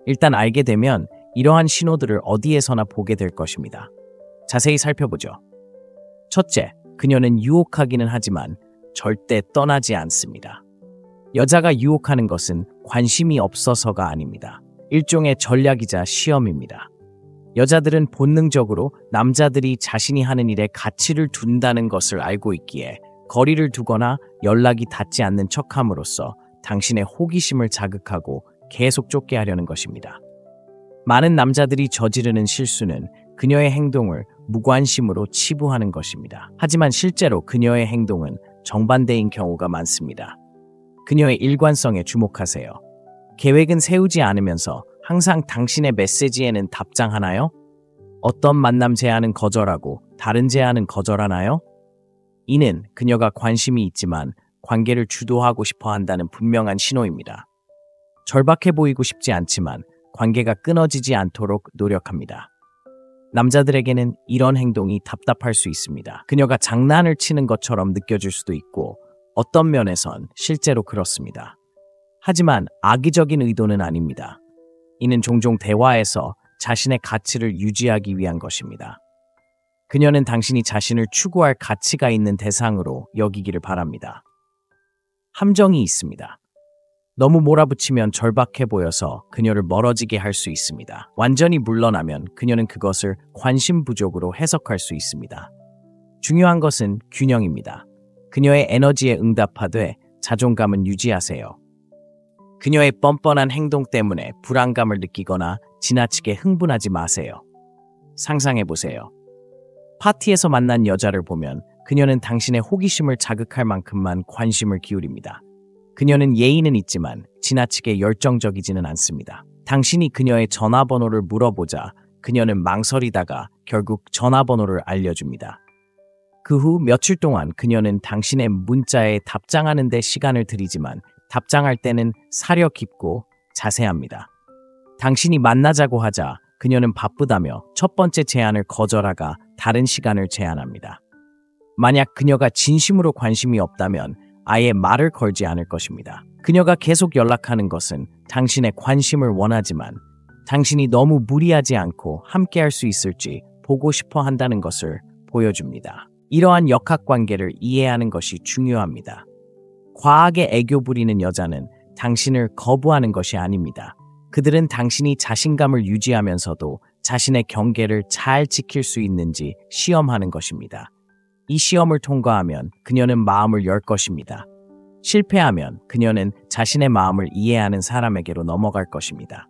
일단 알게 되면 이러한 신호들을 어디에서나 보게 될 것입니다. 자세히 살펴보죠. 첫째, 그녀는 유혹하기는 하지만 절대 떠나지 않습니다. 여자가 유혹하는 것은 관심이 없어서가 아닙니다. 일종의 전략이자 시험입니다. 여자들은 본능적으로 남자들이 자신이 하는 일에 가치를 둔다는 것을 알고 있기에 거리를 두거나 연락이 닿지 않는 척함으로써 당신의 호기심을 자극하고 계속 쫓게 하려는 것입니다. 많은 남자들이 저지르는 실수는 그녀의 행동을 무관심으로 치부하는 것입니다. 하지만 실제로 그녀의 행동은 정반대인 경우가 많습니다. 그녀의 일관성에 주목하세요. 계획은 세우지 않으면서 항상 당신의 메시지에는 답장하나요? 어떤 만남 제안은 거절하고 다른 제안은 거절하나요? 이는 그녀가 관심이 있지만 관계를 주도하고 싶어 한다는 분명한 신호입니다. 절박해 보이고 싶지 않지만 관계가 끊어지지 않도록 노력합니다. 남자들에게는 이런 행동이 답답할 수 있습니다. 그녀가 장난을 치는 것처럼 느껴질 수도 있고 어떤 면에선 실제로 그렇습니다. 하지만 악의적인 의도는 아닙니다. 이는 종종 대화에서 자신의 가치를 유지하기 위한 것입니다. 그녀는 당신이 자신을 추구할 가치가 있는 대상으로 여기기를 바랍니다. 함정이 있습니다. 너무 몰아붙이면 절박해 보여서 그녀를 멀어지게 할 수 있습니다. 완전히 물러나면 그녀는 그것을 관심 부족으로 해석할 수 있습니다. 중요한 것은 균형입니다. 그녀의 에너지에 응답하되 자존감은 유지하세요. 그녀의 뻔뻔한 행동 때문에 불안감을 느끼거나 지나치게 흥분하지 마세요. 상상해보세요. 파티에서 만난 여자를 보면 그녀는 당신의 호기심을 자극할 만큼만 관심을 기울입니다. 그녀는 예의는 있지만 지나치게 열정적이지는 않습니다. 당신이 그녀의 전화번호를 물어보자 그녀는 망설이다가 결국 전화번호를 알려줍니다. 그 후 며칠 동안 그녀는 당신의 문자에 답장하는 데 시간을 들이지만 답장할 때는 사려 깊고 자세합니다. 당신이 만나자고 하자 그녀는 바쁘다며 첫 번째 제안을 거절하가 다른 시간을 제안합니다. 만약 그녀가 진심으로 관심이 없다면 아예 말을 걸지 않을 것입니다. 그녀가 계속 연락하는 것은 당신의 관심을 원하지만 당신이 너무 무리하지 않고 함께할 수 있을지 보고 싶어 한다는 것을 보여줍니다. 이러한 역학관계를 이해하는 것이 중요합니다. 과하게 애교 부리는 여자는 당신을 거부하는 것이 아닙니다. 그들은 당신이 자신감을 유지하면서도 자신의 경계를 잘 지킬 수 있는지 시험하는 것입니다. 이 시험을 통과하면 그녀는 마음을 열 것입니다. 실패하면 그녀는 자신의 마음을 이해하는 사람에게로 넘어갈 것입니다.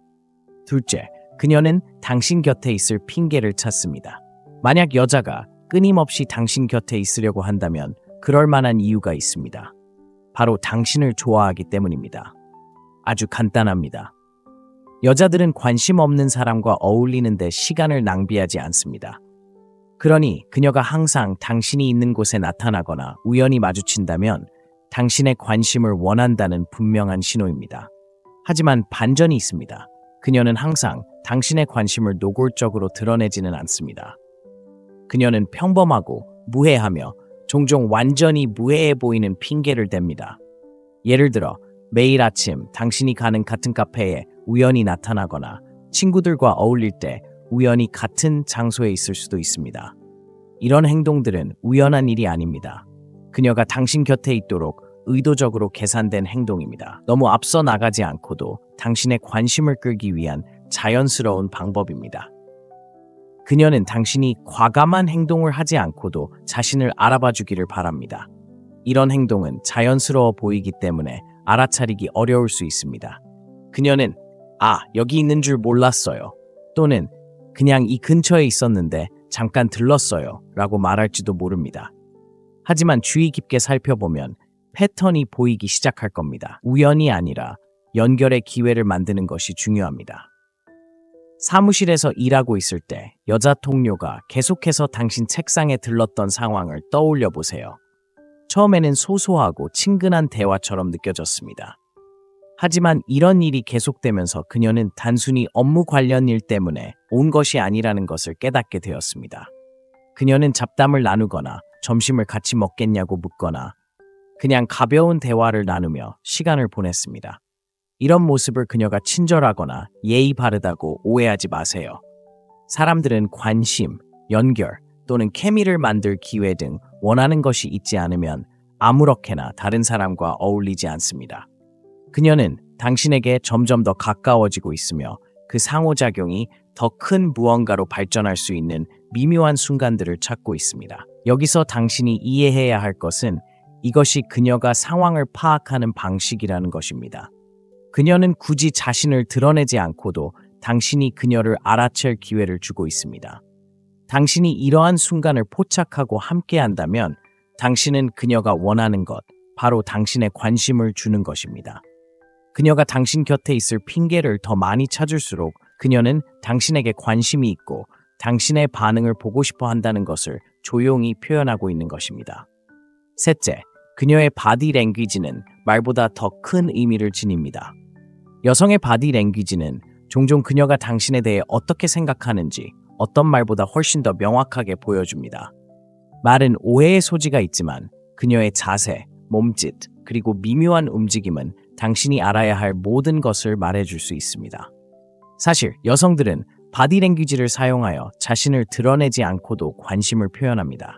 둘째, 그녀는 당신 곁에 있을 핑계를 찾습니다. 만약 여자가 끊임없이 당신 곁에 있으려고 한다면 그럴 만한 이유가 있습니다. 바로 당신을 좋아하기 때문입니다. 아주 간단합니다. 여자들은 관심 없는 사람과 어울리는 데 시간을 낭비하지 않습니다. 그러니 그녀가 항상 당신이 있는 곳에 나타나거나 우연히 마주친다면 당신의 관심을 원한다는 분명한 신호입니다. 하지만 반전이 있습니다. 그녀는 항상 당신의 관심을 노골적으로 드러내지는 않습니다. 그녀는 평범하고 무해하며 종종 완전히 무해해 보이는 핑계를 댑니다. 예를 들어 매일 아침 당신이 가는 같은 카페에 우연히 나타나거나 친구들과 어울릴 때 우연히 같은 장소에 있을 수도 있습니다. 이런 행동들은 우연한 일이 아닙니다. 그녀가 당신 곁에 있도록 의도적으로 계산된 행동입니다. 너무 앞서 나가지 않고도 당신의 관심을 끌기 위한 자연스러운 방법입니다. 그녀는 당신이 과감한 행동을 하지 않고도 자신을 알아봐 주기를 바랍니다. 이런 행동은 자연스러워 보이기 때문에 알아차리기 어려울 수 있습니다. 그녀는 여기 있는 줄 몰랐어요. 또는 그냥 이 근처에 있었는데 잠깐 들렀어요. 라고 말할지도 모릅니다. 하지만 주의 깊게 살펴보면 패턴이 보이기 시작할 겁니다. 우연이 아니라 연결의 기회를 만드는 것이 중요합니다. 사무실에서 일하고 있을 때 여자 동료가 계속해서 당신 책상에 들렀던 상황을 떠올려 보세요. 처음에는 소소하고 친근한 대화처럼 느껴졌습니다. 하지만 이런 일이 계속되면서 그녀는 단순히 업무 관련 일 때문에 온 것이 아니라는 것을 깨닫게 되었습니다. 그녀는 잡담을 나누거나 점심을 같이 먹겠냐고 묻거나 그냥 가벼운 대화를 나누며 시간을 보냈습니다. 이런 모습을 그녀가 친절하거나 예의 바르다고 오해하지 마세요. 사람들은 관심, 연결 또는 케미를 만들 기회 등 원하는 것이 있지 않으면 아무렇게나 다른 사람과 어울리지 않습니다. 그녀는 당신에게 점점 더 가까워지고 있으며 그 상호작용이 더 큰 무언가로 발전할 수 있는 미묘한 순간들을 찾고 있습니다. 여기서 당신이 이해해야 할 것은 이것이 그녀가 상황을 파악하는 방식이라는 것입니다. 그녀는 굳이 자신을 드러내지 않고도 당신이 그녀를 알아챌 기회를 주고 있습니다. 당신이 이러한 순간을 포착하고 함께한다면 당신은 그녀가 원하는 것, 바로 당신의 관심을 주는 것입니다. 그녀가 당신 곁에 있을 핑계를 더 많이 찾을수록 그녀는 당신에게 관심이 있고 당신의 반응을 보고 싶어 한다는 것을 조용히 표현하고 있는 것입니다. 셋째, 그녀의 바디 랭귀지는 말보다 더 큰 의미를 지닙니다. 여성의 바디 랭귀지는 종종 그녀가 당신에 대해 어떻게 생각하는지 어떤 말보다 훨씬 더 명확하게 보여줍니다. 말은 오해의 소지가 있지만 그녀의 자세, 몸짓, 그리고 미묘한 움직임은 당신이 알아야 할 모든 것을 말해줄 수 있습니다. 사실 여성들은 바디 랭귀지를 사용하여 자신을 드러내지 않고도 관심을 표현합니다.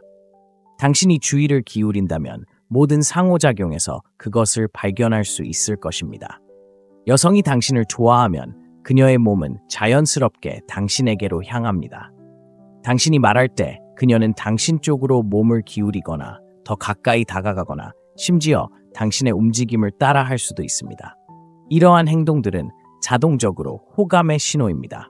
당신이 주의를 기울인다면 모든 상호작용에서 그것을 발견할 수 있을 것입니다. 여성이 당신을 좋아하면 그녀의 몸은 자연스럽게 당신에게로 향합니다. 당신이 말할 때 그녀는 당신 쪽으로 몸을 기울이거나 더 가까이 다가가거나 심지어 당신의 움직임을 따라할 수도 있습니다. 이러한 행동들은 자동적으로 호감의 신호입니다.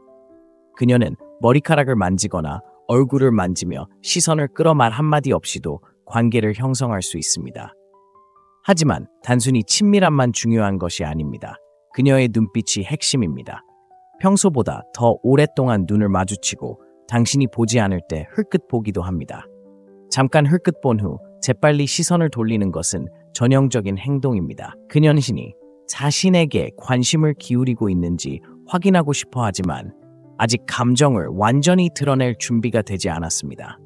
그녀는 머리카락을 만지거나 얼굴을 만지며 시선을 끌어 말 한마디 없이도 관계를 형성할 수 있습니다. 하지만 단순히 친밀함만 중요한 것이 아닙니다. 그녀의 눈빛이 핵심입니다. 평소보다 더 오랫동안 눈을 마주치고 당신이 보지 않을 때 흘끗 보기도 합니다. 잠깐 흘끗 본 후 재빨리 시선을 돌리는 것은 전형적인 행동입니다. 그녀는 자신에게 관심을 기울이고 있는지 확인하고 싶어 하지만 아직 감정을 완전히 드러낼 준비가 되지 않았습니다.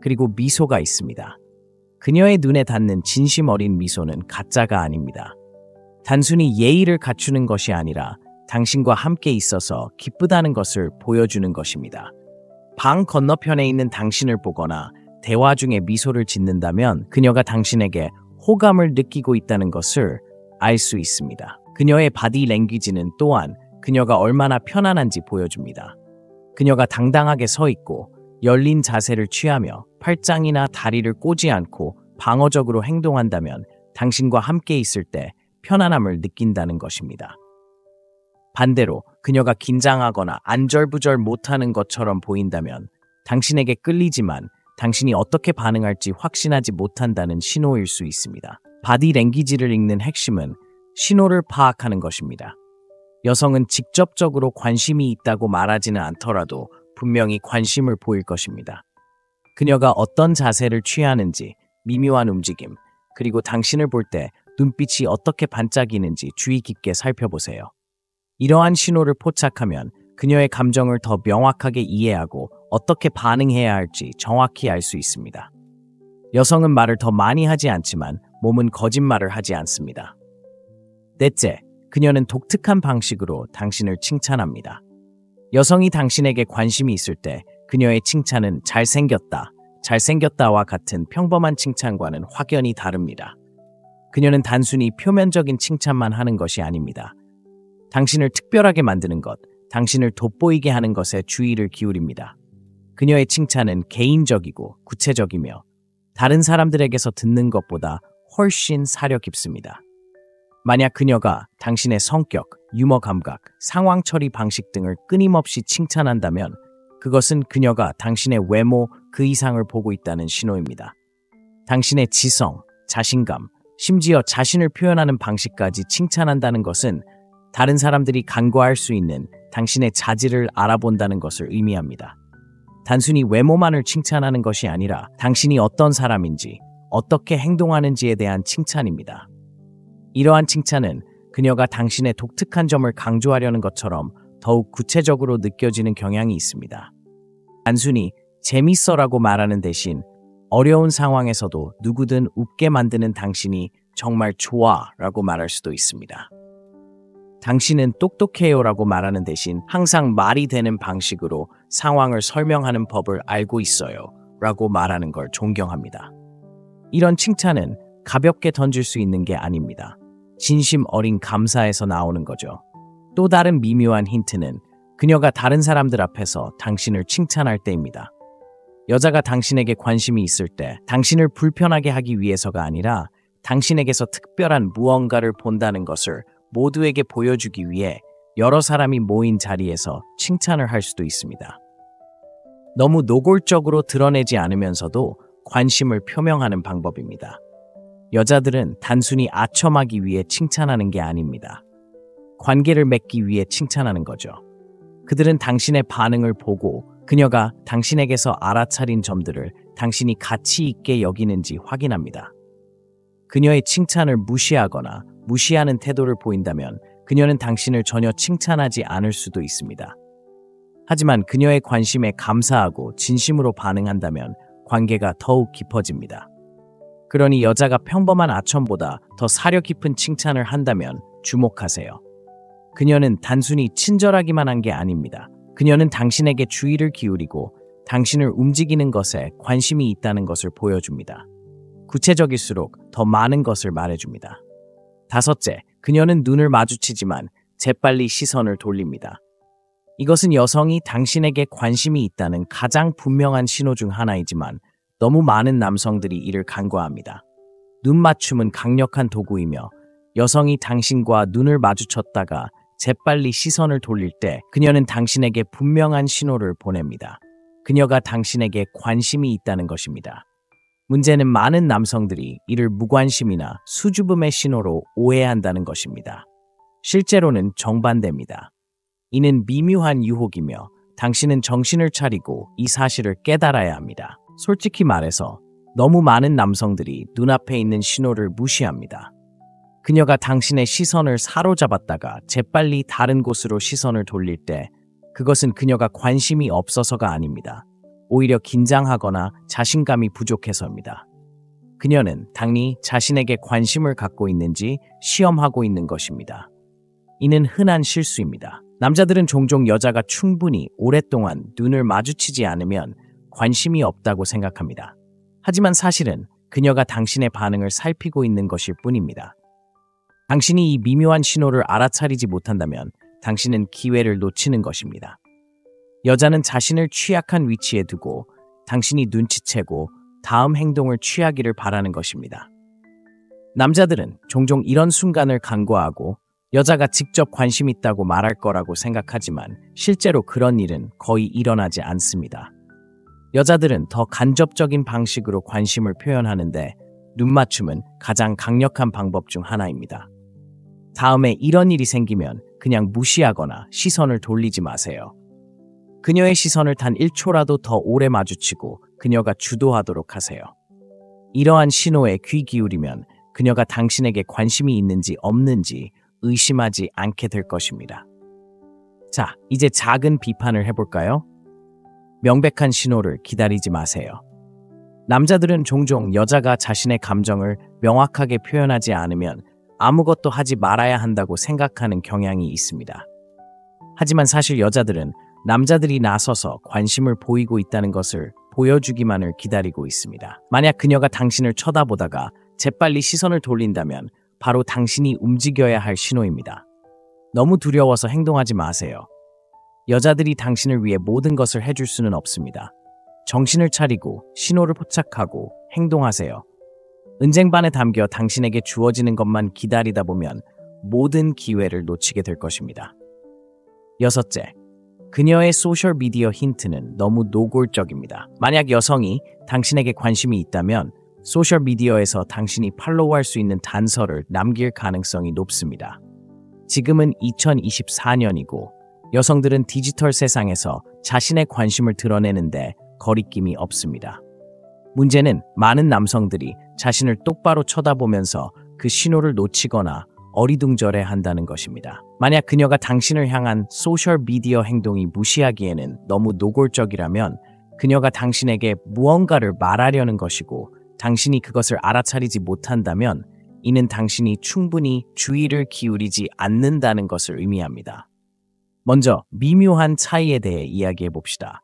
그리고 미소가 있습니다. 그녀의 눈에 닿는 진심 어린 미소는 가짜가 아닙니다. 단순히 예의를 갖추는 것이 아니라 당신과 함께 있어서 기쁘다는 것을 보여주는 것입니다. 방 건너편에 있는 당신을 보거나 대화 중에 미소를 짓는다면 그녀가 당신에게 호감을 느끼고 있다는 것을 알 수 있습니다. 그녀의 바디 랭귀지는 또한 그녀가 얼마나 편안한지 보여줍니다. 그녀가 당당하게 서 있고 열린 자세를 취하며 팔짱이나 다리를 꼬지 않고 방어적으로 행동한다면 당신과 함께 있을 때 편안함을 느낀다는 것입니다. 반대로 그녀가 긴장하거나 안절부절 못하는 것처럼 보인다면 당신에게 끌리지만 당신이 어떻게 반응할지 확신하지 못한다는 신호일 수 있습니다. 바디 랭귀지를 읽는 핵심은 신호를 파악하는 것입니다. 여성은 직접적으로 관심이 있다고 말하지는 않더라도 분명히 관심을 보일 것입니다. 그녀가 어떤 자세를 취하는지, 미묘한 움직임, 그리고 당신을 볼 때 눈빛이 어떻게 반짝이는지 주의 깊게 살펴보세요. 이러한 신호를 포착하면 그녀의 감정을 더 명확하게 이해하고 어떻게 반응해야 할지 정확히 알 수 있습니다. 여성은 말을 더 많이 하지 않지만 몸은 거짓말을 하지 않습니다. 넷째, 그녀는 독특한 방식으로 당신을 칭찬합니다. 여성이 당신에게 관심이 있을 때 그녀의 칭찬은 잘생겼다, 잘생겼다와 같은 평범한 칭찬과는 확연히 다릅니다. 그녀는 단순히 표면적인 칭찬만 하는 것이 아닙니다. 당신을 특별하게 만드는 것, 당신을 돋보이게 하는 것에 주의를 기울입니다. 그녀의 칭찬은 개인적이고 구체적이며 다른 사람들에게서 듣는 것보다 훨씬 사려 깊습니다. 만약 그녀가 당신의 성격, 유머 감각, 상황 처리 방식 등을 끊임없이 칭찬한다면 그것은 그녀가 당신의 외모 그 이상을 보고 있다는 신호입니다. 당신의 지성, 자신감, 심지어 자신을 표현하는 방식까지 칭찬한다는 것은 다른 사람들이 간과할 수 있는 당신의 자질을 알아본다는 것을 의미합니다. 단순히 외모만을 칭찬하는 것이 아니라 당신이 어떤 사람인지, 어떻게 행동하는지에 대한 칭찬입니다. 이러한 칭찬은 그녀가 당신의 독특한 점을 강조하려는 것처럼 더욱 구체적으로 느껴지는 경향이 있습니다. 단순히 재밌어라고 말하는 대신 어려운 상황에서도 누구든 웃게 만드는 당신이 정말 좋아라고 말할 수도 있습니다. 당신은 똑똑해요라고 말하는 대신 항상 말이 되는 방식으로 상황을 설명하는 법을 알고 있어요 라고 말하는 걸 존경합니다. 이런 칭찬은 가볍게 던질 수 있는 게 아닙니다. 진심 어린 감사에서 나오는 거죠. 또 다른 미묘한 힌트는 그녀가 다른 사람들 앞에서 당신을 칭찬할 때입니다. 여자가 당신에게 관심이 있을 때 당신을 불편하게 하기 위해서가 아니라 당신에게서 특별한 무언가를 본다는 것을 모두에게 보여주기 위해 여러 사람이 모인 자리에서 칭찬을 할 수도 있습니다. 너무 노골적으로 드러내지 않으면서도 관심을 표명하는 방법입니다. 여자들은 단순히 아첨하기 위해 칭찬하는 게 아닙니다. 관계를 맺기 위해 칭찬하는 거죠. 그들은 당신의 반응을 보고 그녀가 당신에게서 알아차린 점들을 당신이 가치 있게 여기는지 확인합니다. 그녀의 칭찬을 무시하거나 무시하는 태도를 보인다면 그녀는 당신을 전혀 칭찬하지 않을 수도 있습니다. 하지만 그녀의 관심에 감사하고 진심으로 반응한다면 관계가 더욱 깊어집니다. 그러니 여자가 평범한 아첨보다 더 사려 깊은 칭찬을 한다면 주목하세요. 그녀는 단순히 친절하기만 한 게 아닙니다. 그녀는 당신에게 주의를 기울이고 당신을 움직이는 것에 관심이 있다는 것을 보여줍니다. 구체적일수록 더 많은 것을 말해줍니다. 다섯째, 그녀는 눈을 마주치지만 재빨리 시선을 돌립니다. 이것은 여성이 당신에게 관심이 있다는 가장 분명한 신호 중 하나이지만 너무 많은 남성들이 이를 간과합니다. 눈 맞춤은 강력한 도구이며 여성이 당신과 눈을 마주쳤다가 재빨리 시선을 돌릴 때 그녀는 당신에게 분명한 신호를 보냅니다. 그녀가 당신에게 관심이 있다는 것입니다. 문제는 많은 남성들이 이를 무관심이나 수줍음의 신호로 오해한다는 것입니다. 실제로는 정반대입니다. 이는 미묘한 유혹이며 당신은 정신을 차리고 이 사실을 깨달아야 합니다. 솔직히 말해서 너무 많은 남성들이 눈앞에 있는 신호를 무시합니다. 그녀가 당신의 시선을 사로잡았다가 재빨리 다른 곳으로 시선을 돌릴 때 그것은 그녀가 관심이 없어서가 아닙니다. 오히려 긴장하거나 자신감이 부족해서입니다. 그녀는 당리 자신에게 관심을 갖고 있는지 시험하고 있는 것입니다. 이는 흔한 실수입니다. 남자들은 종종 여자가 충분히 오랫동안 눈을 마주치지 않으면 관심이 없다고 생각합니다. 하지만 사실은 그녀가 당신의 반응을 살피고 있는 것일 뿐입니다. 당신이 이 미묘한 신호를 알아차리지 못한다면 당신은 기회를 놓치는 것입니다. 여자는 자신을 취약한 위치에 두고 당신이 눈치채고 다음 행동을 취하기를 바라는 것입니다. 남자들은 종종 이런 순간을 간과하고 여자가 직접 관심 있다고 말할 거라고 생각하지만 실제로 그런 일은 거의 일어나지 않습니다. 여자들은 더 간접적인 방식으로 관심을 표현하는데 눈맞춤은 가장 강력한 방법 중 하나입니다. 다음에 이런 일이 생기면 그냥 무시하거나 시선을 돌리지 마세요. 그녀의 시선을 단 1초라도 더 오래 마주치고 그녀가 주도하도록 하세요. 이러한 신호에 귀 기울이면 그녀가 당신에게 관심이 있는지 없는지 의심하지 않게 될 것입니다. 자, 이제 작은 비판을 해볼까요? 명백한 신호를 기다리지 마세요. 남자들은 종종 여자가 자신의 감정을 명확하게 표현하지 않으면 아무것도 하지 말아야 한다고 생각하는 경향이 있습니다. 하지만 사실 여자들은 남자들이 나서서 관심을 보이고 있다는 것을 보여주기만을 기다리고 있습니다. 만약 그녀가 당신을 쳐다보다가 재빨리 시선을 돌린다면 바로 당신이 움직여야 할 신호입니다. 너무 두려워서 행동하지 마세요. 여자들이 당신을 위해 모든 것을 해줄 수는 없습니다. 정신을 차리고 신호를 포착하고 행동하세요. 은쟁반에 담겨 당신에게 주어지는 것만 기다리다 보면 모든 기회를 놓치게 될 것입니다. 여섯째, 그녀의 소셜미디어 힌트는 너무 노골적입니다. 만약 여성이 당신에게 관심이 있다면 소셜미디어에서 당신이 팔로우할 수 있는 단서를 남길 가능성이 높습니다. 지금은 2024년이고 여성들은 디지털 세상에서 자신의 관심을 드러내는데 거리낌이 없습니다. 문제는 많은 남성들이 자신을 똑바로 쳐다보면서 그 신호를 놓치거나 어리둥절해 한다는 것입니다. 만약 그녀가 당신을 향한 소셜미디어 행동이 무시하기에는 너무 노골적이라면 그녀가 당신에게 무언가를 말하려는 것이고 당신이 그것을 알아차리지 못한다면 이는 당신이 충분히 주의를 기울이지 않는다는 것을 의미합니다. 먼저 미묘한 차이에 대해 이야기해 봅시다.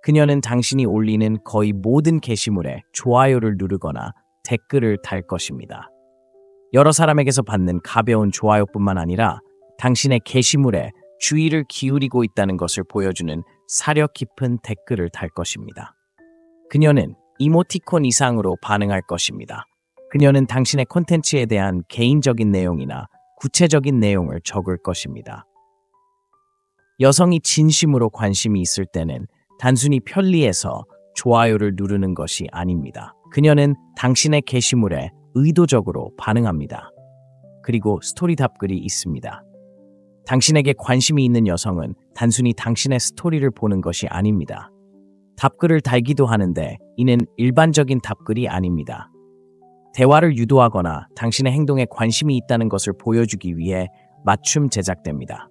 그녀는 당신이 올리는 거의 모든 게시물에 좋아요를 누르거나 댓글을 달 것입니다. 여러 사람에게서 받는 가벼운 좋아요뿐만 아니라 당신의 게시물에 주의를 기울이고 있다는 것을 보여주는 사려 깊은 댓글을 달 것입니다. 그녀는 이모티콘 이상으로 반응할 것입니다. 그녀는 당신의 콘텐츠에 대한 개인적인 내용이나 구체적인 내용을 적을 것입니다. 여성이 진심으로 관심이 있을 때는 단순히 편리해서 좋아요를 누르는 것이 아닙니다. 그녀는 당신의 게시물에 의도적으로 반응합니다. 그리고 스토리 답글이 있습니다. 당신에게 관심이 있는 여성은 단순히 당신의 스토리를 보는 것이 아닙니다. 답글을 달기도 하는데 이는 일반적인 답글이 아닙니다. 대화를 유도하거나 당신의 행동에 관심이 있다는 것을 보여주기 위해 맞춤 제작됩니다.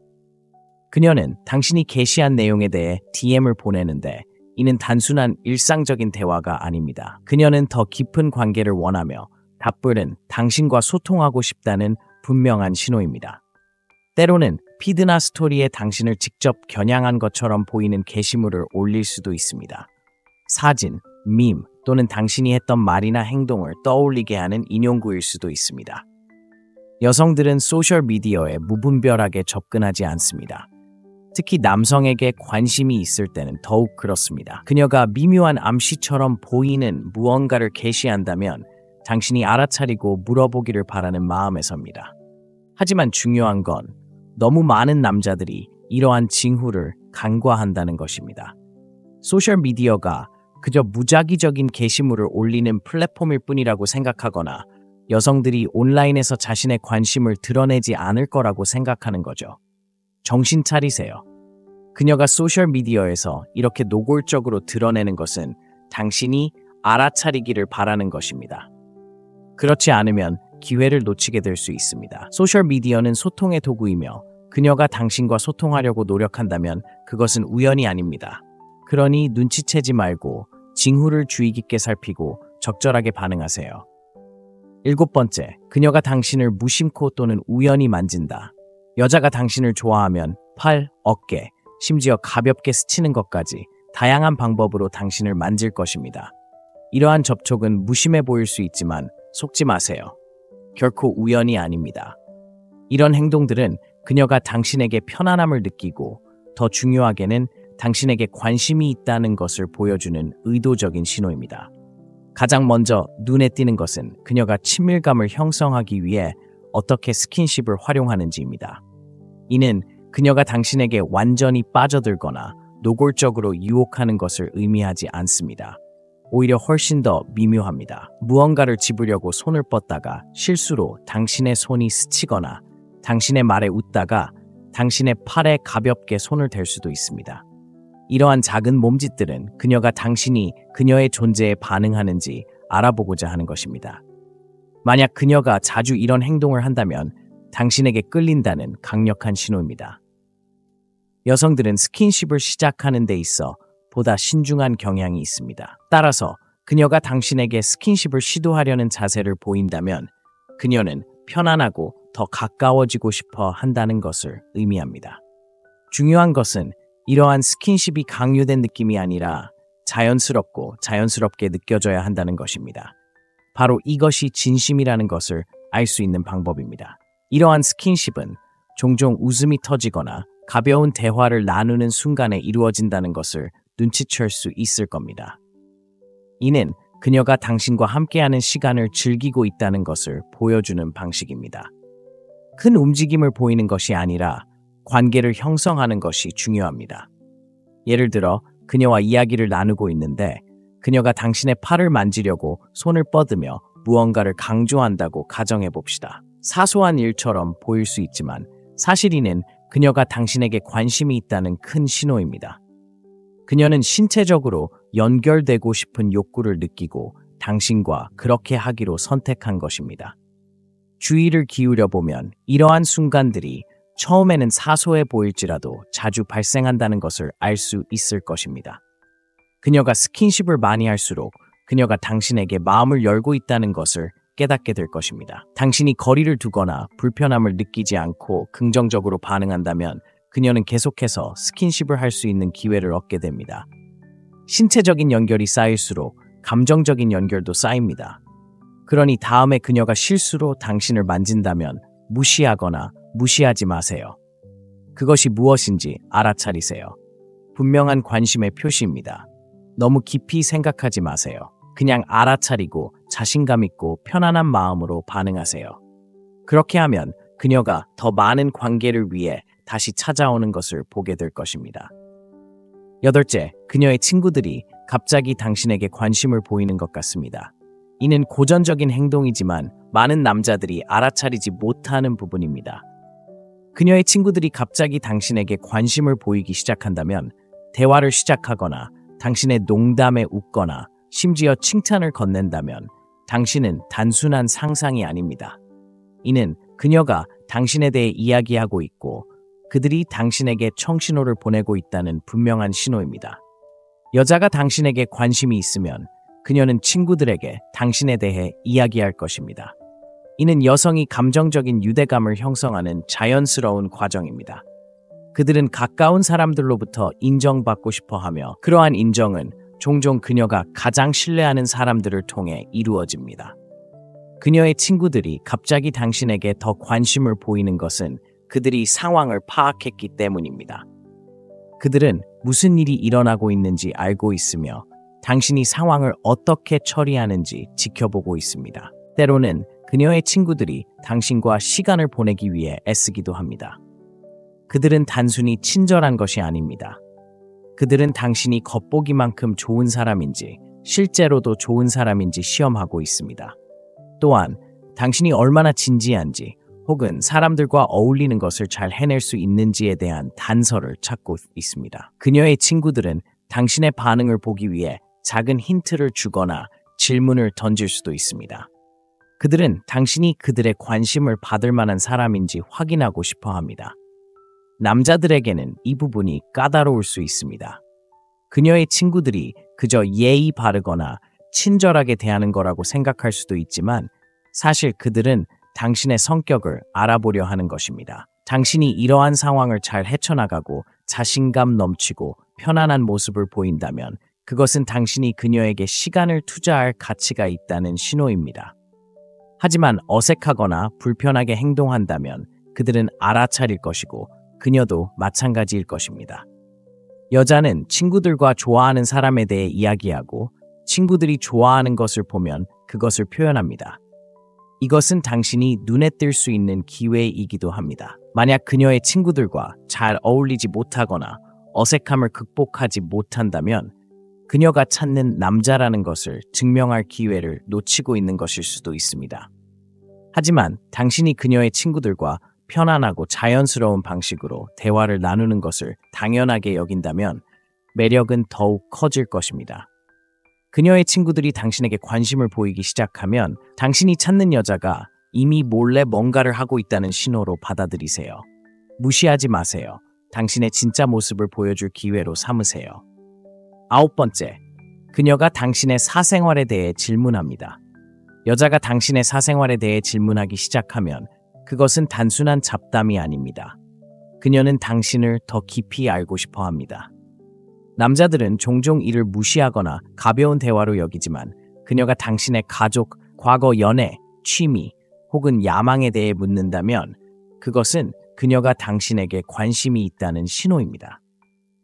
그녀는 당신이 게시한 내용에 대해 DM을 보내는데 이는 단순한 일상적인 대화가 아닙니다. 그녀는 더 깊은 관계를 원하며 답글은 당신과 소통하고 싶다는 분명한 신호입니다. 때로는 피드나 스토리에 당신을 직접 겨냥한 것처럼 보이는 게시물을 올릴 수도 있습니다. 사진, 밈 또는 당신이 했던 말이나 행동을 떠올리게 하는 인용구일 수도 있습니다. 여성들은 소셜미디어에 무분별하게 접근하지 않습니다. 특히 남성에게 관심이 있을 때는 더욱 그렇습니다. 그녀가 미묘한 암시처럼 보이는 무언가를 게시한다면 당신이 알아차리고 물어보기를 바라는 마음에서입니다. 하지만 중요한 건 너무 많은 남자들이 이러한 징후를 간과한다는 것입니다. 소셜미디어가 그저 무작위적인 게시물을 올리는 플랫폼일 뿐이라고 생각하거나 여성들이 온라인에서 자신의 관심을 드러내지 않을 거라고 생각하는 거죠. 정신 차리세요. 그녀가 소셜미디어에서 이렇게 노골적으로 드러내는 것은 당신이 알아차리기를 바라는 것입니다. 그렇지 않으면 기회를 놓치게 될 수 있습니다. 소셜미디어는 소통의 도구이며 그녀가 당신과 소통하려고 노력한다면 그것은 우연이 아닙니다. 그러니 눈치채지 말고 징후를 주의 깊게 살피고 적절하게 반응하세요. 7번째, 그녀가 당신을 무심코 또는 우연히 만진다. 여자가 당신을 좋아하면 팔, 어깨, 심지어 가볍게 스치는 것까지 다양한 방법으로 당신을 만질 것입니다. 이러한 접촉은 무심해 보일 수 있지만 속지 마세요. 결코 우연이 아닙니다. 이런 행동들은 그녀가 당신에게 편안함을 느끼고 더 중요하게는 당신에게 관심이 있다는 것을 보여주는 의도적인 신호입니다. 가장 먼저 눈에 띄는 것은 그녀가 친밀감을 형성하기 위해 어떻게 스킨십을 활용하는지입니다. 이는 그녀가 당신에게 완전히 빠져들거나 노골적으로 유혹하는 것을 의미하지 않습니다. 오히려 훨씬 더 미묘합니다. 무언가를 집으려고 손을 뻗다가 실수로 당신의 손이 스치거나 당신의 말에 웃다가 당신의 팔에 가볍게 손을 댈 수도 있습니다. 이러한 작은 몸짓들은 그녀가 당신이 그녀의 존재에 반응하는지 알아보고자 하는 것입니다. 만약 그녀가 자주 이런 행동을 한다면 당신에게 끌린다는 강력한 신호입니다. 여성들은 스킨십을 시작하는 데 있어 보다 신중한 경향이 있습니다. 따라서 그녀가 당신에게 스킨십을 시도하려는 자세를 보인다면 그녀는 편안하고 더 가까워지고 싶어 한다는 것을 의미합니다. 중요한 것은 이러한 스킨십이 강요된 느낌이 아니라 자연스럽게 느껴져야 한다는 것입니다. 바로 이것이 진심이라는 것을 알 수 있는 방법입니다. 이러한 스킨십은 종종 웃음이 터지거나 가벼운 대화를 나누는 순간에 이루어진다는 것을 눈치챌 수 있을 겁니다. 이는 그녀가 당신과 함께하는 시간을 즐기고 있다는 것을 보여주는 방식입니다. 큰 움직임을 보이는 것이 아니라 관계를 형성하는 것이 중요합니다. 예를 들어 그녀와 이야기를 나누고 있는데 그녀가 당신의 팔을 만지려고 손을 뻗으며 무언가를 강조한다고 가정해 봅시다. 사소한 일처럼 보일 수 있지만 사실 이는 그녀가 당신에게 관심이 있다는 큰 신호입니다. 그녀는 신체적으로 연결되고 싶은 욕구를 느끼고 당신과 그렇게 하기로 선택한 것입니다. 주의를 기울여 보면 이러한 순간들이 처음에는 사소해 보일지라도 자주 발생한다는 것을 알 수 있을 것입니다. 그녀가 스킨십을 많이 할수록 그녀가 당신에게 마음을 열고 있다는 것을 깨닫게 될 것입니다. 당신이 거리를 두거나 불편함을 느끼지 않고 긍정적으로 반응한다면 그녀는 계속해서 스킨십을 할 수 있는 기회를 얻게 됩니다. 신체적인 연결이 쌓일수록 감정적인 연결도 쌓입니다. 그러니 다음에 그녀가 실수로 당신을 만진다면 무시하거나 무시하지 마세요. 그것이 무엇인지 알아차리세요. 분명한 관심의 표시입니다. 너무 깊이 생각하지 마세요. 그냥 알아차리고 자신감 있고 편안한 마음으로 반응하세요. 그렇게 하면 그녀가 더 많은 관계를 위해 다시 찾아오는 것을 보게 될 것입니다. 8째, 그녀의 친구들이 갑자기 당신에게 관심을 보이는 것 같습니다. 이는 고전적인 행동이지만 많은 남자들이 알아차리지 못하는 부분입니다. 그녀의 친구들이 갑자기 당신에게 관심을 보이기 시작한다면 대화를 시작하거나 당신의 농담에 웃거나 심지어 칭찬을 건넨다면 당신은 단순한 상상이 아닙니다. 이는 그녀가 당신에 대해 이야기하고 있고 그들이 당신에게 청신호를 보내고 있다는 분명한 신호입니다. 여자가 당신에게 관심이 있으면 그녀는 친구들에게 당신에 대해 이야기할 것입니다. 이는 여성이 감정적인 유대감을 형성하는 자연스러운 과정입니다. 그들은 가까운 사람들로부터 인정받고 싶어 하며 그러한 인정은 종종 그녀가 가장 신뢰하는 사람들을 통해 이루어집니다. 그녀의 친구들이 갑자기 당신에게 더 관심을 보이는 것은 그들이 상황을 파악했기 때문입니다. 그들은 무슨 일이 일어나고 있는지 알고 있으며 당신이 상황을 어떻게 처리하는지 지켜보고 있습니다. 때로는 그녀의 친구들이 당신과 시간을 보내기 위해 애쓰기도 합니다. 그들은 단순히 친절한 것이 아닙니다. 그들은 당신이 겉보기만큼 좋은 사람인지 실제로도 좋은 사람인지 시험하고 있습니다. 또한 당신이 얼마나 진지한지 혹은 사람들과 어울리는 것을 잘 해낼 수 있는지에 대한 단서를 찾고 있습니다. 그녀의 친구들은 당신의 반응을 보기 위해 작은 힌트를 주거나 질문을 던질 수도 있습니다. 그들은 당신이 그들의 관심을 받을 만한 사람인지 확인하고 싶어 합니다. 남자들에게는 이 부분이 까다로울 수 있습니다. 그녀의 친구들이 그저 예의 바르거나 친절하게 대하는 거라고 생각할 수도 있지만 사실 그들은 당신의 성격을 알아보려 하는 것입니다. 당신이 이러한 상황을 잘 헤쳐나가고 자신감 넘치고 편안한 모습을 보인다면 그것은 당신이 그녀에게 시간을 투자할 가치가 있다는 신호입니다. 하지만 어색하거나 불편하게 행동한다면 그들은 알아차릴 것이고 그녀도 마찬가지일 것입니다. 여자는 친구들과 좋아하는 사람에 대해 이야기하고 친구들이 좋아하는 것을 보면 그것을 표현합니다. 이것은 당신이 눈에 띌 수 있는 기회이기도 합니다. 만약 그녀의 친구들과 잘 어울리지 못하거나 어색함을 극복하지 못한다면 그녀가 찾는 남자라는 것을 증명할 기회를 놓치고 있는 것일 수도 있습니다. 하지만 당신이 그녀의 친구들과 편안하고 자연스러운 방식으로 대화를 나누는 것을 당연하게 여긴다면 매력은 더욱 커질 것입니다. 그녀의 친구들이 당신에게 관심을 보이기 시작하면 당신이 찾는 여자가 이미 몰래 뭔가를 하고 있다는 신호로 받아들이세요. 무시하지 마세요. 당신의 진짜 모습을 보여줄 기회로 삼으세요. 9번째, 그녀가 당신의 사생활에 대해 질문합니다. 여자가 당신의 사생활에 대해 질문하기 시작하면 그것은 단순한 잡담이 아닙니다. 그녀는 당신을 더 깊이 알고 싶어 합니다. 남자들은 종종 이를 무시하거나 가벼운 대화로 여기지만 그녀가 당신의 가족, 과거 연애, 취미 혹은 야망에 대해 묻는다면 그것은 그녀가 당신에게 관심이 있다는 신호입니다.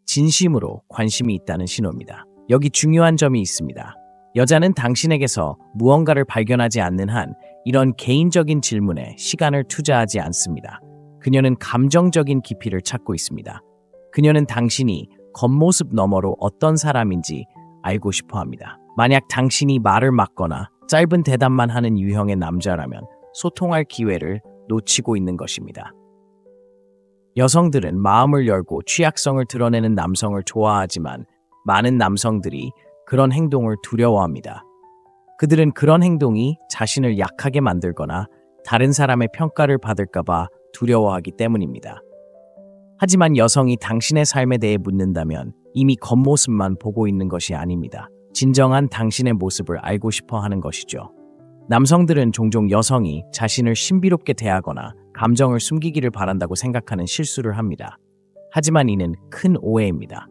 진심으로 관심이 있다는 신호입니다. 여기 중요한 점이 있습니다. 여자는 당신에게서 무언가를 발견하지 않는 한 이런 개인적인 질문에 시간을 투자하지 않습니다. 그녀는 감정적인 깊이를 찾고 있습니다. 그녀는 당신이 겉모습 너머로 어떤 사람인지 알고 싶어 합니다. 만약 당신이 말을 막거나 짧은 대답만 하는 유형의 남자라면 소통할 기회를 놓치고 있는 것입니다. 여성들은 마음을 열고 취약성을 드러내는 남성을 좋아하지만 많은 남성들이 그런 행동을 두려워합니다. 그들은 그런 행동이 자신을 약하게 만들거나 다른 사람의 평가를 받을까봐 두려워하기 때문입니다. 하지만 여성이 당신의 삶에 대해 묻는다면 이미 겉모습만 보고 있는 것이 아닙니다. 진정한 당신의 모습을 알고 싶어 하는 것이죠. 남성들은 종종 여성이 자신을 신비롭게 대하거나 감정을 숨기기를 바란다고 생각하는 실수를 합니다. 하지만 이는 큰 오해입니다.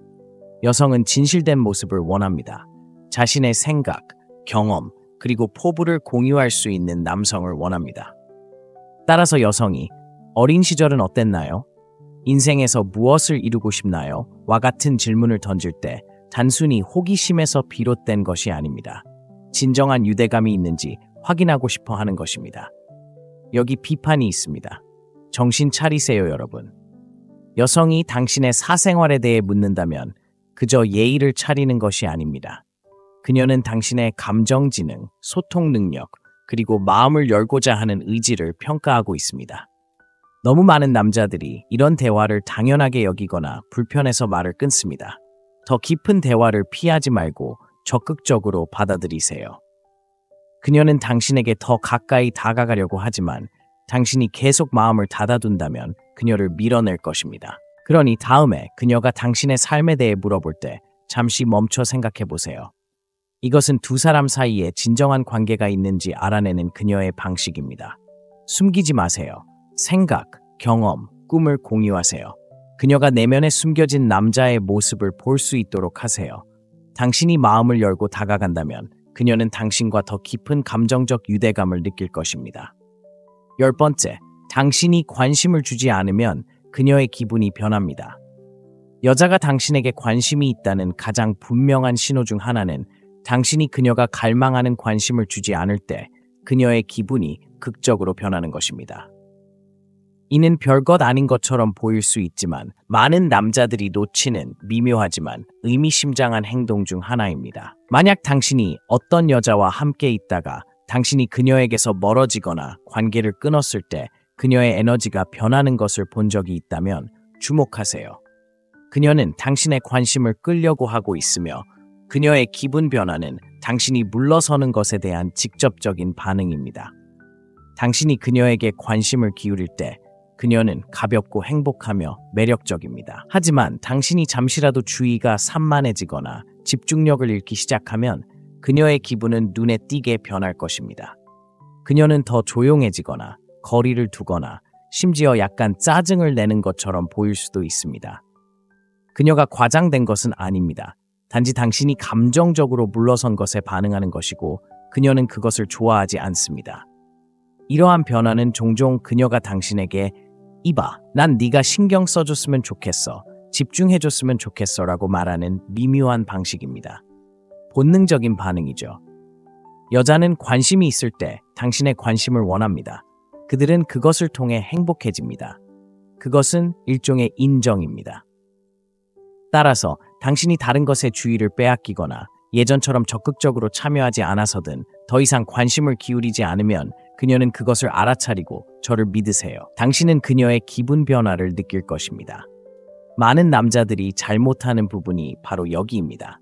여성은 진실된 모습을 원합니다. 자신의 생각, 경험, 그리고 포부를 공유할 수 있는 남성을 원합니다. 따라서 여성이 어린 시절은 어땠나요? 인생에서 무엇을 이루고 싶나요? 와 같은 질문을 던질 때 단순히 호기심에서 비롯된 것이 아닙니다. 진정한 유대감이 있는지 확인하고 싶어 하는 것입니다. 여기 비판이 있습니다. 정신 차리세요, 여러분. 여성이 당신의 사생활에 대해 묻는다면 그저 예의를 차리는 것이 아닙니다. 그녀는 당신의 감정 지능, 소통 능력, 그리고 마음을 열고자 하는 의지를 평가하고 있습니다. 너무 많은 남자들이 이런 대화를 당연하게 여기거나 불편해서 말을 끊습니다. 더 깊은 대화를 피하지 말고 적극적으로 받아들이세요. 그녀는 당신에게 더 가까이 다가가려고 하지만 당신이 계속 마음을 닫아둔다면 그녀를 밀어낼 것입니다. 그러니 다음에 그녀가 당신의 삶에 대해 물어볼 때 잠시 멈춰 생각해 보세요. 이것은 두 사람 사이에 진정한 관계가 있는지 알아내는 그녀의 방식입니다. 숨기지 마세요. 생각, 경험, 꿈을 공유하세요. 그녀가 내면에 숨겨진 남자의 모습을 볼 수 있도록 하세요. 당신이 마음을 열고 다가간다면 그녀는 당신과 더 깊은 감정적 유대감을 느낄 것입니다. 10번째, 당신이 관심을 주지 않으면 그녀의 기분이 변합니다. 여자가 당신에게 관심이 있다는 가장 분명한 신호 중 하나는 당신이 그녀가 갈망하는 관심을 주지 않을 때 그녀의 기분이 극적으로 변하는 것입니다. 이는 별것 아닌 것처럼 보일 수 있지만 많은 남자들이 놓치는 미묘하지만 의미심장한 행동 중 하나입니다. 만약 당신이 어떤 여자와 함께 있다가 당신이 그녀에게서 멀어지거나 관계를 끊었을 때 그녀의 에너지가 변하는 것을 본 적이 있다면 주목하세요. 그녀는 당신의 관심을 끌려고 하고 있으며 그녀의 기분 변화는 당신이 물러서는 것에 대한 직접적인 반응입니다. 당신이 그녀에게 관심을 기울일 때 그녀는 가볍고 행복하며 매력적입니다. 하지만 당신이 잠시라도 주의가 산만해지거나 집중력을 잃기 시작하면 그녀의 기분은 눈에 띄게 변할 것입니다. 그녀는 더 조용해지거나 거리를 두거나 심지어 약간 짜증을 내는 것처럼 보일 수도 있습니다. 그녀가 과장된 것은 아닙니다. 단지 당신이 감정적으로 물러선 것에 반응하는 것이고 그녀는 그것을 좋아하지 않습니다. 이러한 변화는 종종 그녀가 당신에게 이봐, 난 네가 신경 써줬으면 좋겠어, 집중해줬으면 좋겠어 라고 말하는 미묘한 방식입니다. 본능적인 반응이죠. 여자는 관심이 있을 때 당신의 관심을 원합니다. 그들은 그것을 통해 행복해집니다. 그것은 일종의 인정입니다. 따라서 당신이 다른 것에 주의를 빼앗기거나 예전처럼 적극적으로 참여하지 않아서든 더 이상 관심을 기울이지 않으면 그녀는 그것을 알아차리고 저를 믿으세요. 당신은 그녀의 기분 변화를 느낄 것입니다. 많은 남자들이 잘못하는 부분이 바로 여기입니다.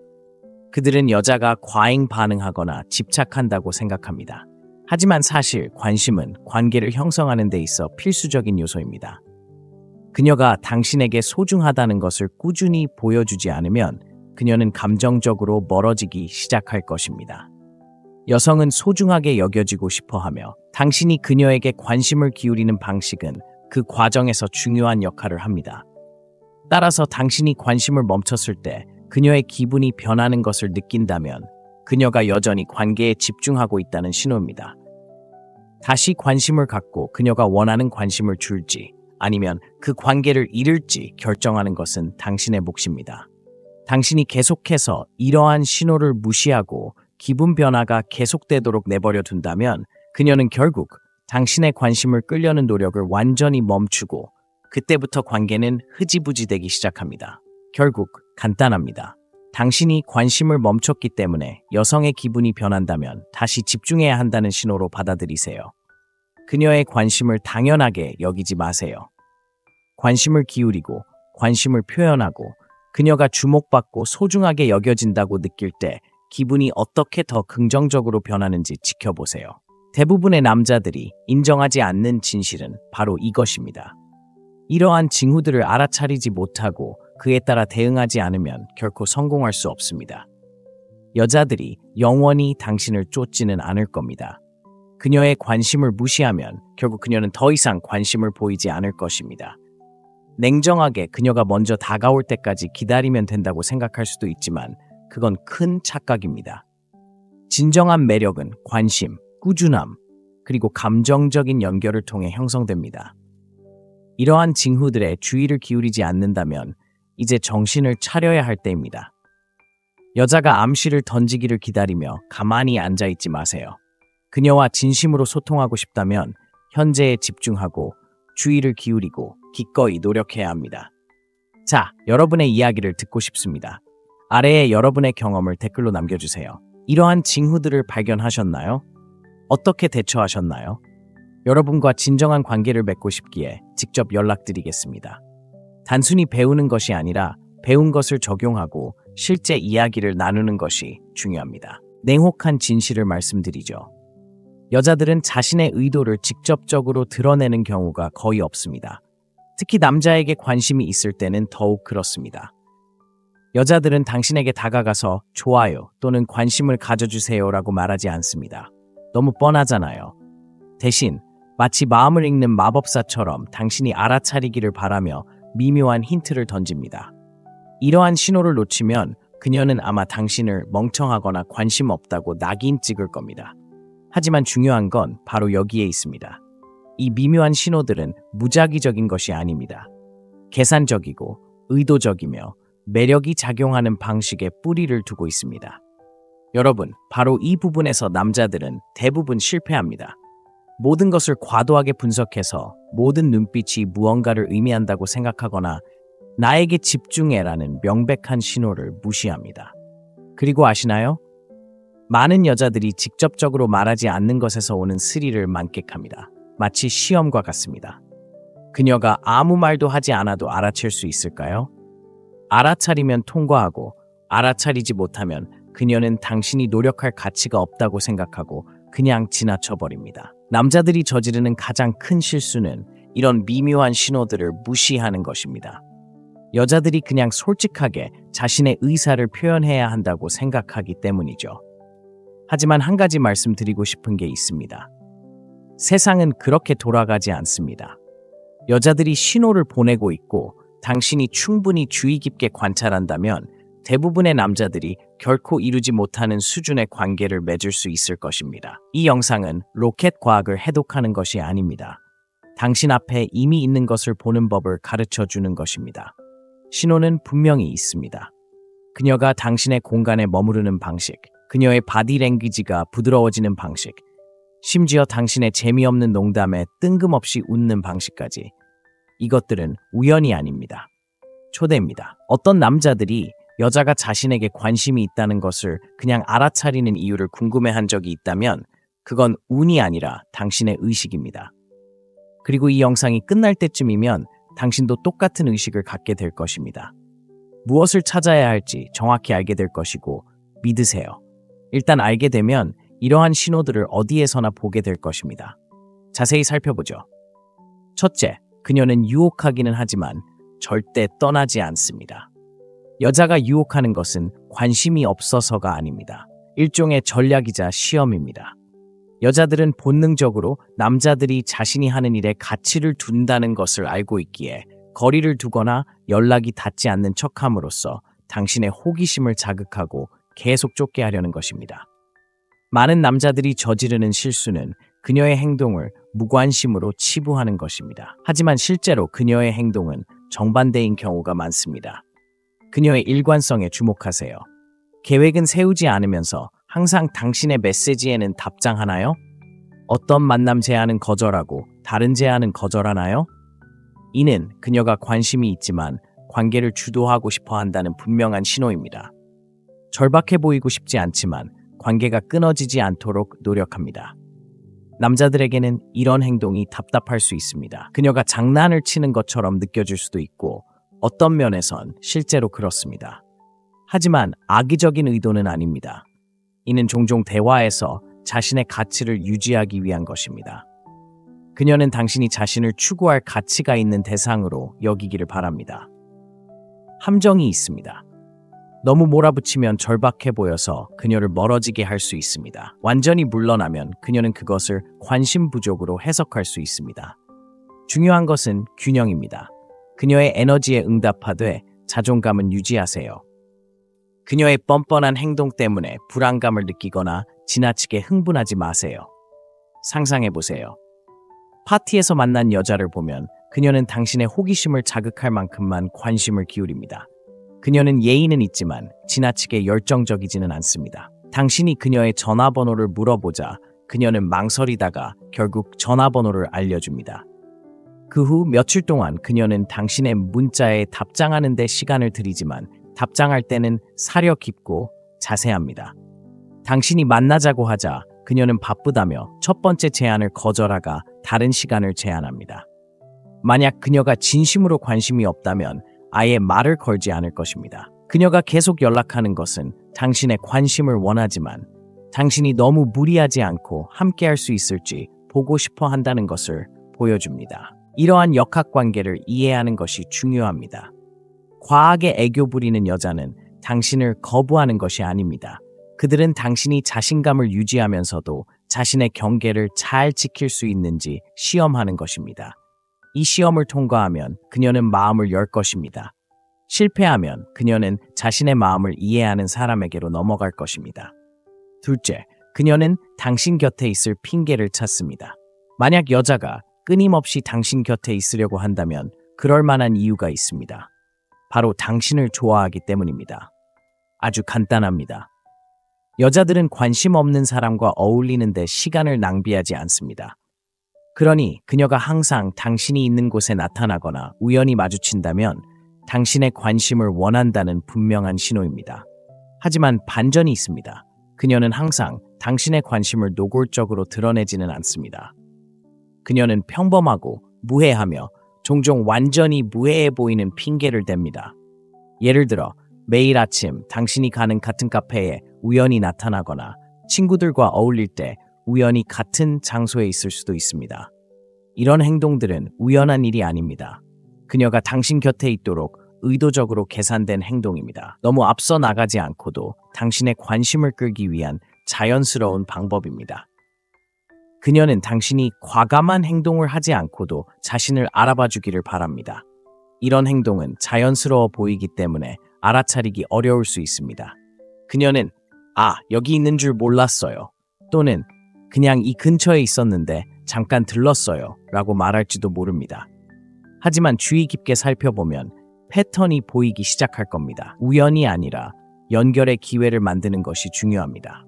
그들은 여자가 과잉 반응하거나 집착한다고 생각합니다. 하지만 사실 관심은 관계를 형성하는 데 있어 필수적인 요소입니다. 그녀가 당신에게 소중하다는 것을 꾸준히 보여주지 않으면 그녀는 감정적으로 멀어지기 시작할 것입니다. 여성은 소중하게 여겨지고 싶어하며 당신이 그녀에게 관심을 기울이는 방식은 그 과정에서 중요한 역할을 합니다. 따라서 당신이 관심을 멈췄을 때 그녀의 기분이 변하는 것을 느낀다면 그녀가 여전히 관계에 집중하고 있다는 신호입니다. 다시 관심을 갖고 그녀가 원하는 관심을 줄지 아니면 그 관계를 잃을지 결정하는 것은 당신의 몫입니다. 당신이 계속해서 이러한 신호를 무시하고 기분 변화가 계속되도록 내버려 둔다면 그녀는 결국 당신의 관심을 끌려는 노력을 완전히 멈추고 그때부터 관계는 흐지부지 되기 시작합니다. 결국 간단합니다. 당신이 관심을 멈췄기 때문에 여성의 기분이 변한다면 다시 집중해야 한다는 신호로 받아들이세요. 그녀의 관심을 당연하게 여기지 마세요. 관심을 기울이고 관심을 표현하고 그녀가 주목받고 소중하게 여겨진다고 느낄 때 기분이 어떻게 더 긍정적으로 변하는지 지켜보세요. 대부분의 남자들이 인정하지 않는 진실은 바로 이것입니다. 이러한 징후들을 알아차리지 못하고 그에 따라 대응하지 않으면 결코 성공할 수 없습니다. 여자들이 영원히 당신을 쫓지는 않을 겁니다. 그녀의 관심을 무시하면 결국 그녀는 더 이상 관심을 보이지 않을 것입니다. 냉정하게 그녀가 먼저 다가올 때까지 기다리면 된다고 생각할 수도 있지만 그건 큰 착각입니다. 진정한 매력은 관심, 꾸준함, 그리고 감정적인 연결을 통해 형성됩니다. 이러한 징후들에 주의를 기울이지 않는다면 이제 정신을 차려야 할 때입니다. 여자가 암시를 던지기를 기다리며 가만히 앉아있지 마세요. 그녀와 진심으로 소통하고 싶다면 현재에 집중하고 주의를 기울이고 기꺼이 노력해야 합니다. 자, 여러분의 이야기를 듣고 싶습니다. 아래에 여러분의 경험을 댓글로 남겨주세요. 이러한 징후들을 발견하셨나요? 어떻게 대처하셨나요? 여러분과 진정한 관계를 맺고 싶기에 직접 연락드리겠습니다. 단순히 배우는 것이 아니라 배운 것을 적용하고 실제 이야기를 나누는 것이 중요합니다. 냉혹한 진실을 말씀드리죠. 여자들은 자신의 의도를 직접적으로 드러내는 경우가 거의 없습니다. 특히 남자에게 관심이 있을 때는 더욱 그렇습니다. 여자들은 당신에게 다가가서 좋아요 또는 관심을 가져주세요라고 말하지 않습니다. 너무 뻔하잖아요. 대신 마치 마음을 읽는 마법사처럼 당신이 알아차리기를 바라며 미묘한 힌트를 던집니다. 이러한 신호를 놓치면 그녀는 아마 당신을 멍청하거나 관심 없다고 낙인 찍을 겁니다. 하지만 중요한 건 바로 여기에 있습니다. 이 미묘한 신호들은 무작위적인 것이 아닙니다. 계산적이고 의도적이며 매력이 작용하는 방식에 뿌리를 두고 있습니다. 여러분, 바로 이 부분에서 남자들은 대부분 실패합니다. 모든 것을 과도하게 분석해서 모든 눈빛이 무언가를 의미한다고 생각하거나 나에게 집중해라는 명백한 신호를 무시합니다. 그리고 아시나요? 많은 여자들이 직접적으로 말하지 않는 것에서 오는 스릴을 만끽합니다. 마치 시험과 같습니다. 그녀가 아무 말도 하지 않아도 알아챌 수 있을까요? 알아차리면 통과하고 알아차리지 못하면 그녀는 당신이 노력할 가치가 없다고 생각하고 그냥 지나쳐버립니다. 남자들이 저지르는 가장 큰 실수는 이런 미묘한 신호들을 무시하는 것입니다. 여자들이 그냥 솔직하게 자신의 의사를 표현해야 한다고 생각하기 때문이죠. 하지만 한 가지 말씀드리고 싶은 게 있습니다. 세상은 그렇게 돌아가지 않습니다. 여자들이 신호를 보내고 있고 당신이 충분히 주의 깊게 관찰한다면 대부분의 남자들이 결코 이루지 못하는 수준의 관계를 맺을 수 있을 것입니다. 이 영상은 로켓 과학을 해독하는 것이 아닙니다. 당신 앞에 이미 있는 것을 보는 법을 가르쳐 주는 것입니다. 신호는 분명히 있습니다. 그녀가 당신의 공간에 머무르는 방식, 그녀의 바디 랭귀지가 부드러워지는 방식, 심지어 당신의 재미없는 농담에 뜬금없이 웃는 방식까지. 이것들은 우연이 아닙니다. 초대입니다. 어떤 남자들이 여자가 자신에게 관심이 있다는 것을 그냥 알아차리는 이유를 궁금해한 적이 있다면 그건 운이 아니라 당신의 의식입니다. 그리고 이 영상이 끝날 때쯤이면 당신도 똑같은 의식을 갖게 될 것입니다. 무엇을 찾아야 할지 정확히 알게 될 것이고 믿으세요. 일단 알게 되면 이러한 신호들을 어디에서나 보게 될 것입니다. 자세히 살펴보죠. 첫째, 그녀는 유혹하기는 하지만 절대 떠나지 않습니다. 여자가 유혹하는 것은 관심이 없어서가 아닙니다. 일종의 전략이자 시험입니다. 여자들은 본능적으로 남자들이 자신이 하는 일에 가치를 둔다는 것을 알고 있기에 거리를 두거나 연락이 닿지 않는 척함으로써 당신의 호기심을 자극하고 계속 쫓게 하려는 것입니다. 많은 남자들이 저지르는 실수는 그녀의 행동을 무관심으로 치부하는 것입니다. 하지만 실제로 그녀의 행동은 정반대인 경우가 많습니다. 그녀의 일관성에 주목하세요. 계획은 세우지 않으면서 항상 당신의 메시지에는 답장하나요? 어떤 만남 제안은 거절하고 다른 제안은 거절하나요? 이는 그녀가 관심이 있지만 관계를 주도하고 싶어 한다는 분명한 신호입니다. 절박해 보이고 싶지 않지만 관계가 끊어지지 않도록 노력합니다. 남자들에게는 이런 행동이 답답할 수 있습니다. 그녀가 장난을 치는 것처럼 느껴질 수도 있고 어떤 면에선 실제로 그렇습니다. 하지만 악의적인 의도는 아닙니다. 이는 종종 대화에서 자신의 가치를 유지하기 위한 것입니다. 그녀는 당신이 자신을 추구할 가치가 있는 대상으로 여기기를 바랍니다. 함정이 있습니다. 너무 몰아붙이면 절박해 보여서 그녀를 멀어지게 할 수 있습니다. 완전히 물러나면 그녀는 그것을 관심 부족으로 해석할 수 있습니다. 중요한 것은 균형입니다. 그녀의 에너지에 응답하되 자존감은 유지하세요. 그녀의 뻔뻔한 행동 때문에 불안감을 느끼거나 지나치게 흥분하지 마세요. 상상해보세요. 파티에서 만난 여자를 보면 그녀는 당신의 호기심을 자극할 만큼만 관심을 기울입니다. 그녀는 예의는 있지만 지나치게 열정적이지는 않습니다. 당신이 그녀의 전화번호를 물어보자 그녀는 망설이다가 결국 전화번호를 알려줍니다. 그 후 며칠 동안 그녀는 당신의 문자에 답장하는 데 시간을 들이지만 답장할 때는 사려 깊고 자세합니다. 당신이 만나자고 하자 그녀는 바쁘다며 첫 번째 제안을 거절하가 다른 시간을 제안합니다. 만약 그녀가 진심으로 관심이 없다면 아예 말을 걸지 않을 것입니다. 그녀가 계속 연락하는 것은 당신의 관심을 원하지만 당신이 너무 무리하지 않고 함께할 수 있을지 보고 싶어 한다는 것을 보여줍니다. 이러한 역학관계를 이해하는 것이 중요합니다. 과하게 애교 부리는 여자는 당신을 거부하는 것이 아닙니다. 그들은 당신이 자신감을 유지하면서도 자신의 경계를 잘 지킬 수 있는지 시험하는 것입니다. 이 시험을 통과하면 그녀는 마음을 열 것입니다. 실패하면 그녀는 자신의 마음을 이해하는 사람에게로 넘어갈 것입니다. 둘째, 그녀는 당신 곁에 있을 핑계를 찾습니다. 만약 여자가 끊임없이 당신 곁에 있으려고 한다면 그럴 만한 이유가 있습니다. 바로 당신을 좋아하기 때문입니다. 아주 간단합니다. 여자들은 관심 없는 사람과 어울리는데 시간을 낭비하지 않습니다. 그러니 그녀가 항상 당신이 있는 곳에 나타나거나 우연히 마주친다면 당신의 관심을 원한다는 분명한 신호입니다. 하지만 반전이 있습니다. 그녀는 항상 당신의 관심을 노골적으로 드러내지는 않습니다. 그녀는 평범하고 무해하며 종종 완전히 무해해 보이는 핑계를 댑니다. 예를 들어 매일 아침 당신이 가는 같은 카페에 우연히 나타나거나 친구들과 어울릴 때 우연히 같은 장소에 있을 수도 있습니다. 이런 행동들은 우연한 일이 아닙니다. 그녀가 당신 곁에 있도록 의도적으로 계산된 행동입니다. 너무 앞서 나가지 않고도 당신의 관심을 끌기 위한 자연스러운 방법입니다. 그녀는 당신이 과감한 행동을 하지 않고도 자신을 알아봐 주기를 바랍니다. 이런 행동은 자연스러워 보이기 때문에 알아차리기 어려울 수 있습니다. 그녀는 여기 있는 줄 몰랐어요. 또는 그냥 이 근처에 있었는데 잠깐 들렀어요 라고 말할지도 모릅니다. 하지만 주의 깊게 살펴보면 패턴이 보이기 시작할 겁니다. 우연이 아니라 연결의 기회를 만드는 것이 중요합니다.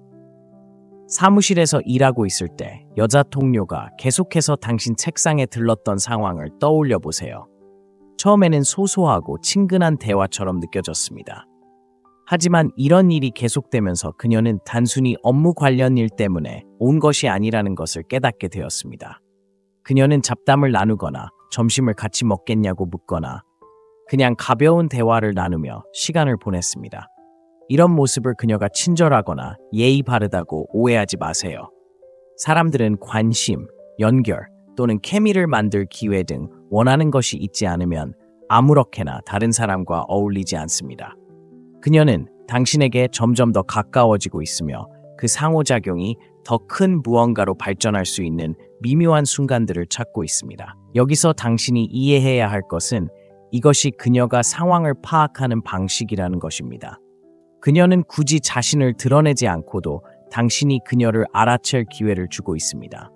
사무실에서 일하고 있을 때 여자 동료가 계속해서 당신 책상에 들렀던 상황을 떠올려 보세요. 처음에는 소소하고 친근한 대화처럼 느껴졌습니다. 하지만 이런 일이 계속되면서 그녀는 단순히 업무 관련 일 때문에 온 것이 아니라는 것을 깨닫게 되었습니다. 그녀는 잡담을 나누거나 점심을 같이 먹겠냐고 묻거나 그냥 가벼운 대화를 나누며 시간을 보냈습니다. 이런 모습을 그녀가 친절하거나 예의 바르다고 오해하지 마세요. 사람들은 관심, 연결 또는 케미를 만들 기회 등 원하는 것이 있지 않으면 아무렇게나 다른 사람과 어울리지 않습니다. 그녀는 당신에게 점점 더 가까워지고 있으며 그 상호작용이 더 큰 무언가로 발전할 수 있는 미묘한 순간들을 찾고 있습니다. 여기서 당신이 이해해야 할 것은 이것이 그녀가 상황을 파악하는 방식이라는 것입니다. 그녀는 굳이 자신을 드러내지 않고도 당신이 그녀를 알아챌 기회를 주고 있습니다.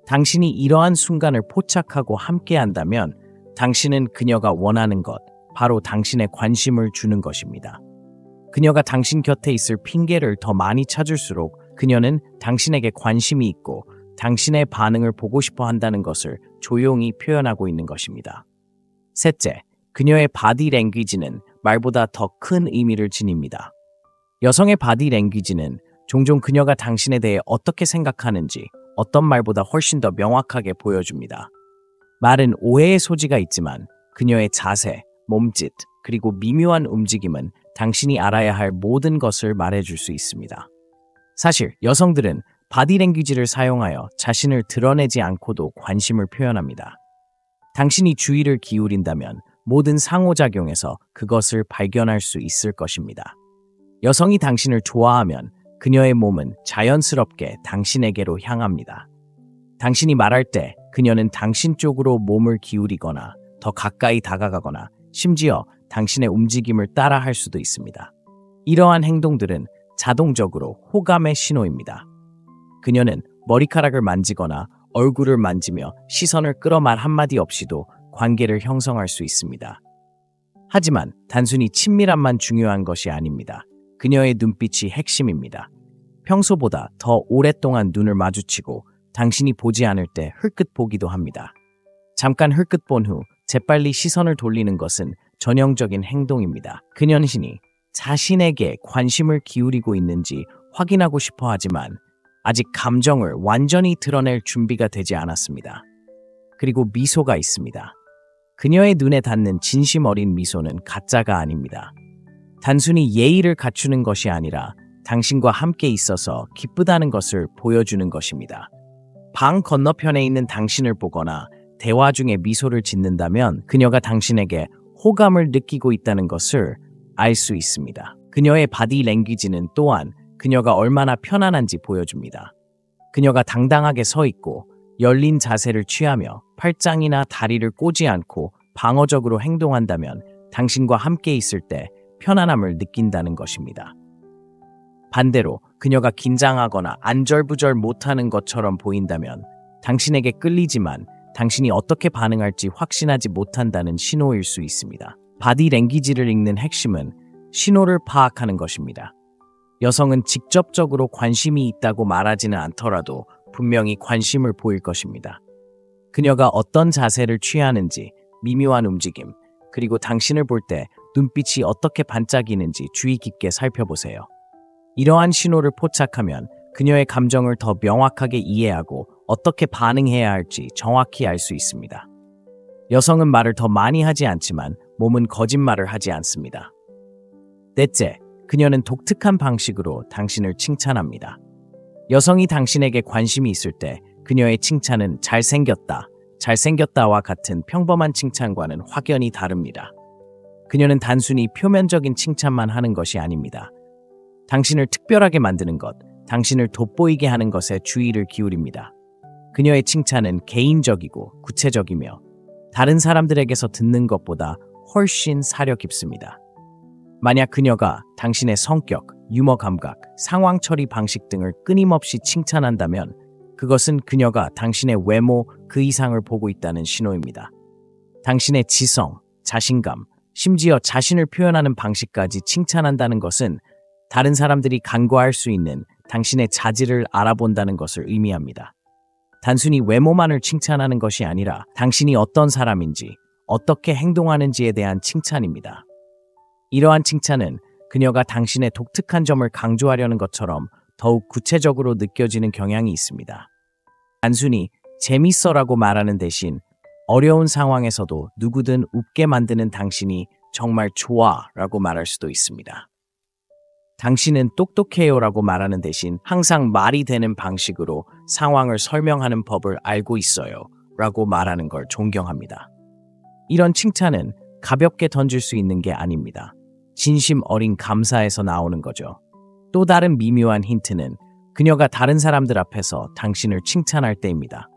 당신이 이러한 순간을 포착하고 함께한다면 당신은 그녀가 원하는 것, 바로 당신의 관심을 주는 것입니다. 그녀가 당신 곁에 있을 핑계를 더 많이 찾을수록 그녀는 당신에게 관심이 있고 당신의 반응을 보고 싶어 한다는 것을 조용히 표현하고 있는 것입니다. 셋째, 그녀의 바디 랭귀지는 말보다 더 큰 의미를 지닙니다. 여성의 바디 랭귀지는 종종 그녀가 당신에 대해 어떻게 생각하는지 어떤 말보다 훨씬 더 명확하게 보여줍니다. 말은 오해의 소지가 있지만 그녀의 자세, 몸짓, 그리고 미묘한 움직임은 당신이 알아야 할 모든 것을 말해줄 수 있습니다. 사실 여성들은 바디랭귀지를 사용하여 자신을 드러내지 않고도 관심을 표현합니다. 당신이 주의를 기울인다면 모든 상호작용에서 그것을 발견할 수 있을 것입니다. 여성이 당신을 좋아하면 그녀의 몸은 자연스럽게 당신에게로 향합니다. 당신이 말할 때 그녀는 당신 쪽으로 몸을 기울이거나 더 가까이 다가가거나 심지어 당신의 움직임을 따라 할 수도 있습니다. 이러한 행동들은 자동적으로 호감의 신호입니다. 그녀는 머리카락을 만지거나 얼굴을 만지며 시선을 끌어 말 한마디 없이도 관계를 형성할 수 있습니다. 하지만 단순히 친밀함만 중요한 것이 아닙니다. 그녀의 눈빛이 핵심입니다. 평소보다 더 오랫동안 눈을 마주치고 당신이 보지 않을 때 흘끗 보기도 합니다. 잠깐 흘끗 본 후 재빨리 시선을 돌리는 것은 전형적인 행동입니다. 그녀는 자신에게 관심을 기울이고 있는지 확인하고 싶어 하지만 아직 감정을 완전히 드러낼 준비가 되지 않았습니다. 그리고 미소가 있습니다. 그녀의 눈에 닿는 진심 어린 미소는 가짜가 아닙니다. 단순히 예의를 갖추는 것이 아니라 당신과 함께 있어서 기쁘다는 것을 보여주는 것입니다. 방 건너편에 있는 당신을 보거나 대화 중에 미소를 짓는다면 그녀가 당신에게 호감을 느끼고 있다는 것을 알 수 있습니다. 그녀의 바디 랭귀지는 또한 그녀가 얼마나 편안한지 보여줍니다. 그녀가 당당하게 서 있고 열린 자세를 취하며 팔짱이나 다리를 꼬지 않고 방어적으로 행동한다면 당신과 함께 있을 때 편안함을 느낀다는 것입니다. 반대로 그녀가 긴장하거나 안절부절 못하는 것처럼 보인다면 당신에게 끌리지만 당신이 어떻게 반응할지 확신하지 못한다는 신호일 수 있습니다. 바디 랭귀지를 읽는 핵심은 신호를 파악하는 것입니다. 여성은 직접적으로 관심이 있다고 말하지는 않더라도 분명히 관심을 보일 것입니다. 그녀가 어떤 자세를 취하는지, 미묘한 움직임, 그리고 당신을 볼 때 눈빛이 어떻게 반짝이는지 주의 깊게 살펴보세요. 이러한 신호를 포착하면 그녀의 감정을 더 명확하게 이해하고 어떻게 반응해야 할지 정확히 알 수 있습니다. 여성은 말을 더 많이 하지 않지만 몸은 거짓말을 하지 않습니다. 넷째, 그녀는 독특한 방식으로 당신을 칭찬합니다. 여성이 당신에게 관심이 있을 때 그녀의 칭찬은 잘생겼다, 잘생겼다와 같은 평범한 칭찬과는 확연히 다릅니다. 그녀는 단순히 표면적인 칭찬만 하는 것이 아닙니다. 당신을 특별하게 만드는 것, 당신을 돋보이게 하는 것에 주의를 기울입니다. 그녀의 칭찬은 개인적이고 구체적이며 다른 사람들에게서 듣는 것보다 훨씬 사려 깊습니다. 만약 그녀가 당신의 성격, 유머 감각, 상황 처리 방식 등을 끊임없이 칭찬한다면 그것은 그녀가 당신의 외모 그 이상을 보고 있다는 신호입니다. 당신의 지성, 자신감, 심지어 자신을 표현하는 방식까지 칭찬한다는 것은 다른 사람들이 간과할 수 있는 당신의 자질을 알아본다는 것을 의미합니다. 단순히 외모만을 칭찬하는 것이 아니라 당신이 어떤 사람인지, 어떻게 행동하는지에 대한 칭찬입니다. 이러한 칭찬은 그녀가 당신의 독특한 점을 강조하려는 것처럼 더욱 구체적으로 느껴지는 경향이 있습니다. 단순히 재밌어라고 말하는 대신 어려운 상황에서도 누구든 웃게 만드는 당신이 정말 좋아라고 말할 수도 있습니다. 당신은 똑똑해요라고 말하는 대신 항상 말이 되는 방식으로 상황을 설명하는 법을 알고 있어요 라고 말하는 걸 존경합니다. 이런 칭찬은 가볍게 던질 수 있는 게 아닙니다. 진심 어린 감사에서 나오는 거죠. 또 다른 미묘한 힌트는 그녀가 다른 사람들 앞에서 당신을 칭찬할 때입니다.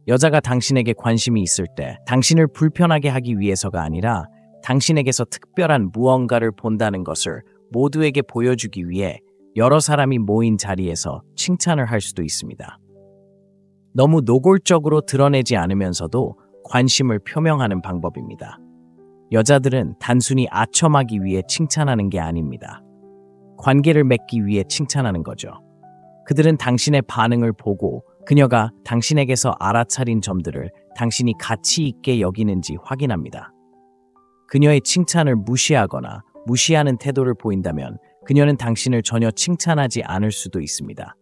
여자가 당신에게 관심이 있을 때 당신을 불편하게 하기 위해서가 아니라 당신에게서 특별한 무언가를 본다는 것을 모두에게 보여주기 위해 여러 사람이 모인 자리에서 칭찬을 할 수도 있습니다. 너무 노골적으로 드러내지 않으면서도 관심을 표명하는 방법입니다. 여자들은 단순히 아첨하기 위해 칭찬하는 게 아닙니다. 관계를 맺기 위해 칭찬하는 거죠. 그들은 당신의 반응을 보고 그녀가 당신에게서 알아차린 점들을 당신이 가치 있게 여기는지 확인합니다. 그녀의 칭찬을 무시하거나 무시하는 태도를 보인다면 그녀는 당신을 전혀 칭찬하지 않을 수도 있습니다.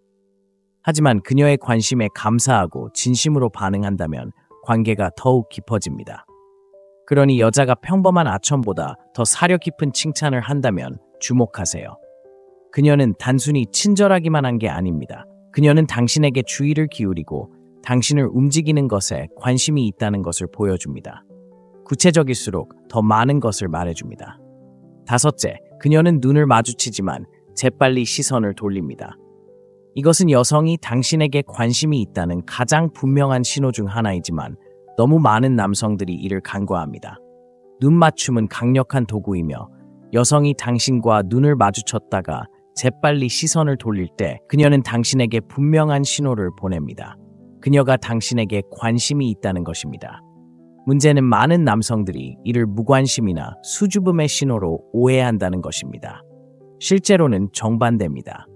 하지만 그녀의 관심에 감사하고 진심으로 반응한다면 관계가 더욱 깊어집니다. 그러니 여자가 평범한 아첨보다 더 사려 깊은 칭찬을 한다면 주목하세요. 그녀는 단순히 친절하기만 한 게 아닙니다. 그녀는 당신에게 주의를 기울이고 당신을 움직이는 것에 관심이 있다는 것을 보여줍니다. 구체적일수록 더 많은 것을 말해줍니다. 다섯째, 그녀는 눈을 마주치지만 재빨리 시선을 돌립니다. 이것은 여성이 당신에게 관심이 있다는 가장 분명한 신호 중 하나이지만 너무 많은 남성들이 이를 간과합니다. 눈 맞춤은 강력한 도구이며 여성이 당신과 눈을 마주쳤다가 재빨리 시선을 돌릴 때 그녀는 당신에게 분명한 신호를 보냅니다. 그녀가 당신에게 관심이 있다는 것입니다. 문제는 많은 남성들이 이를 무관심이나 수줍음의 신호로 오해한다는 것입니다. 실제로는 정반대입니다.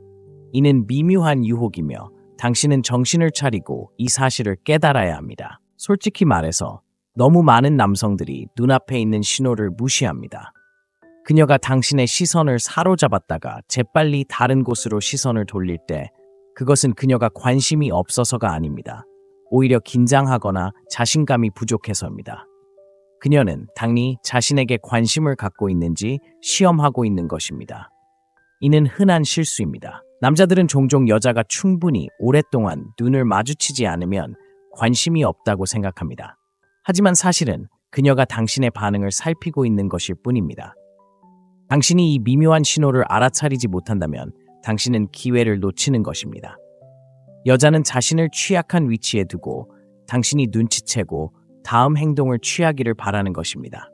이는 미묘한 유혹이며 당신은 정신을 차리고 이 사실을 깨달아야 합니다. 솔직히 말해서 너무 많은 남성들이 눈앞에 있는 신호를 무시합니다. 그녀가 당신의 시선을 사로잡았다가 재빨리 다른 곳으로 시선을 돌릴 때 그것은 그녀가 관심이 없어서가 아닙니다. 오히려 긴장하거나 자신감이 부족해서입니다. 그녀는 당리 자신에게 관심을 갖고 있는지 시험하고 있는 것입니다. 이는 흔한 실수입니다. 남자들은 종종 여자가 충분히 오랫동안 눈을 마주치지 않으면 관심이 없다고 생각합니다. 하지만 사실은 그녀가 당신의 반응을 살피고 있는 것일 뿐입니다. 당신이 이 미묘한 신호를 알아차리지 못한다면 당신은 기회를 놓치는 것입니다. 여자는 자신을 취약한 위치에 두고 당신이 눈치채고 다음 행동을 취하기를 바라는 것입니다.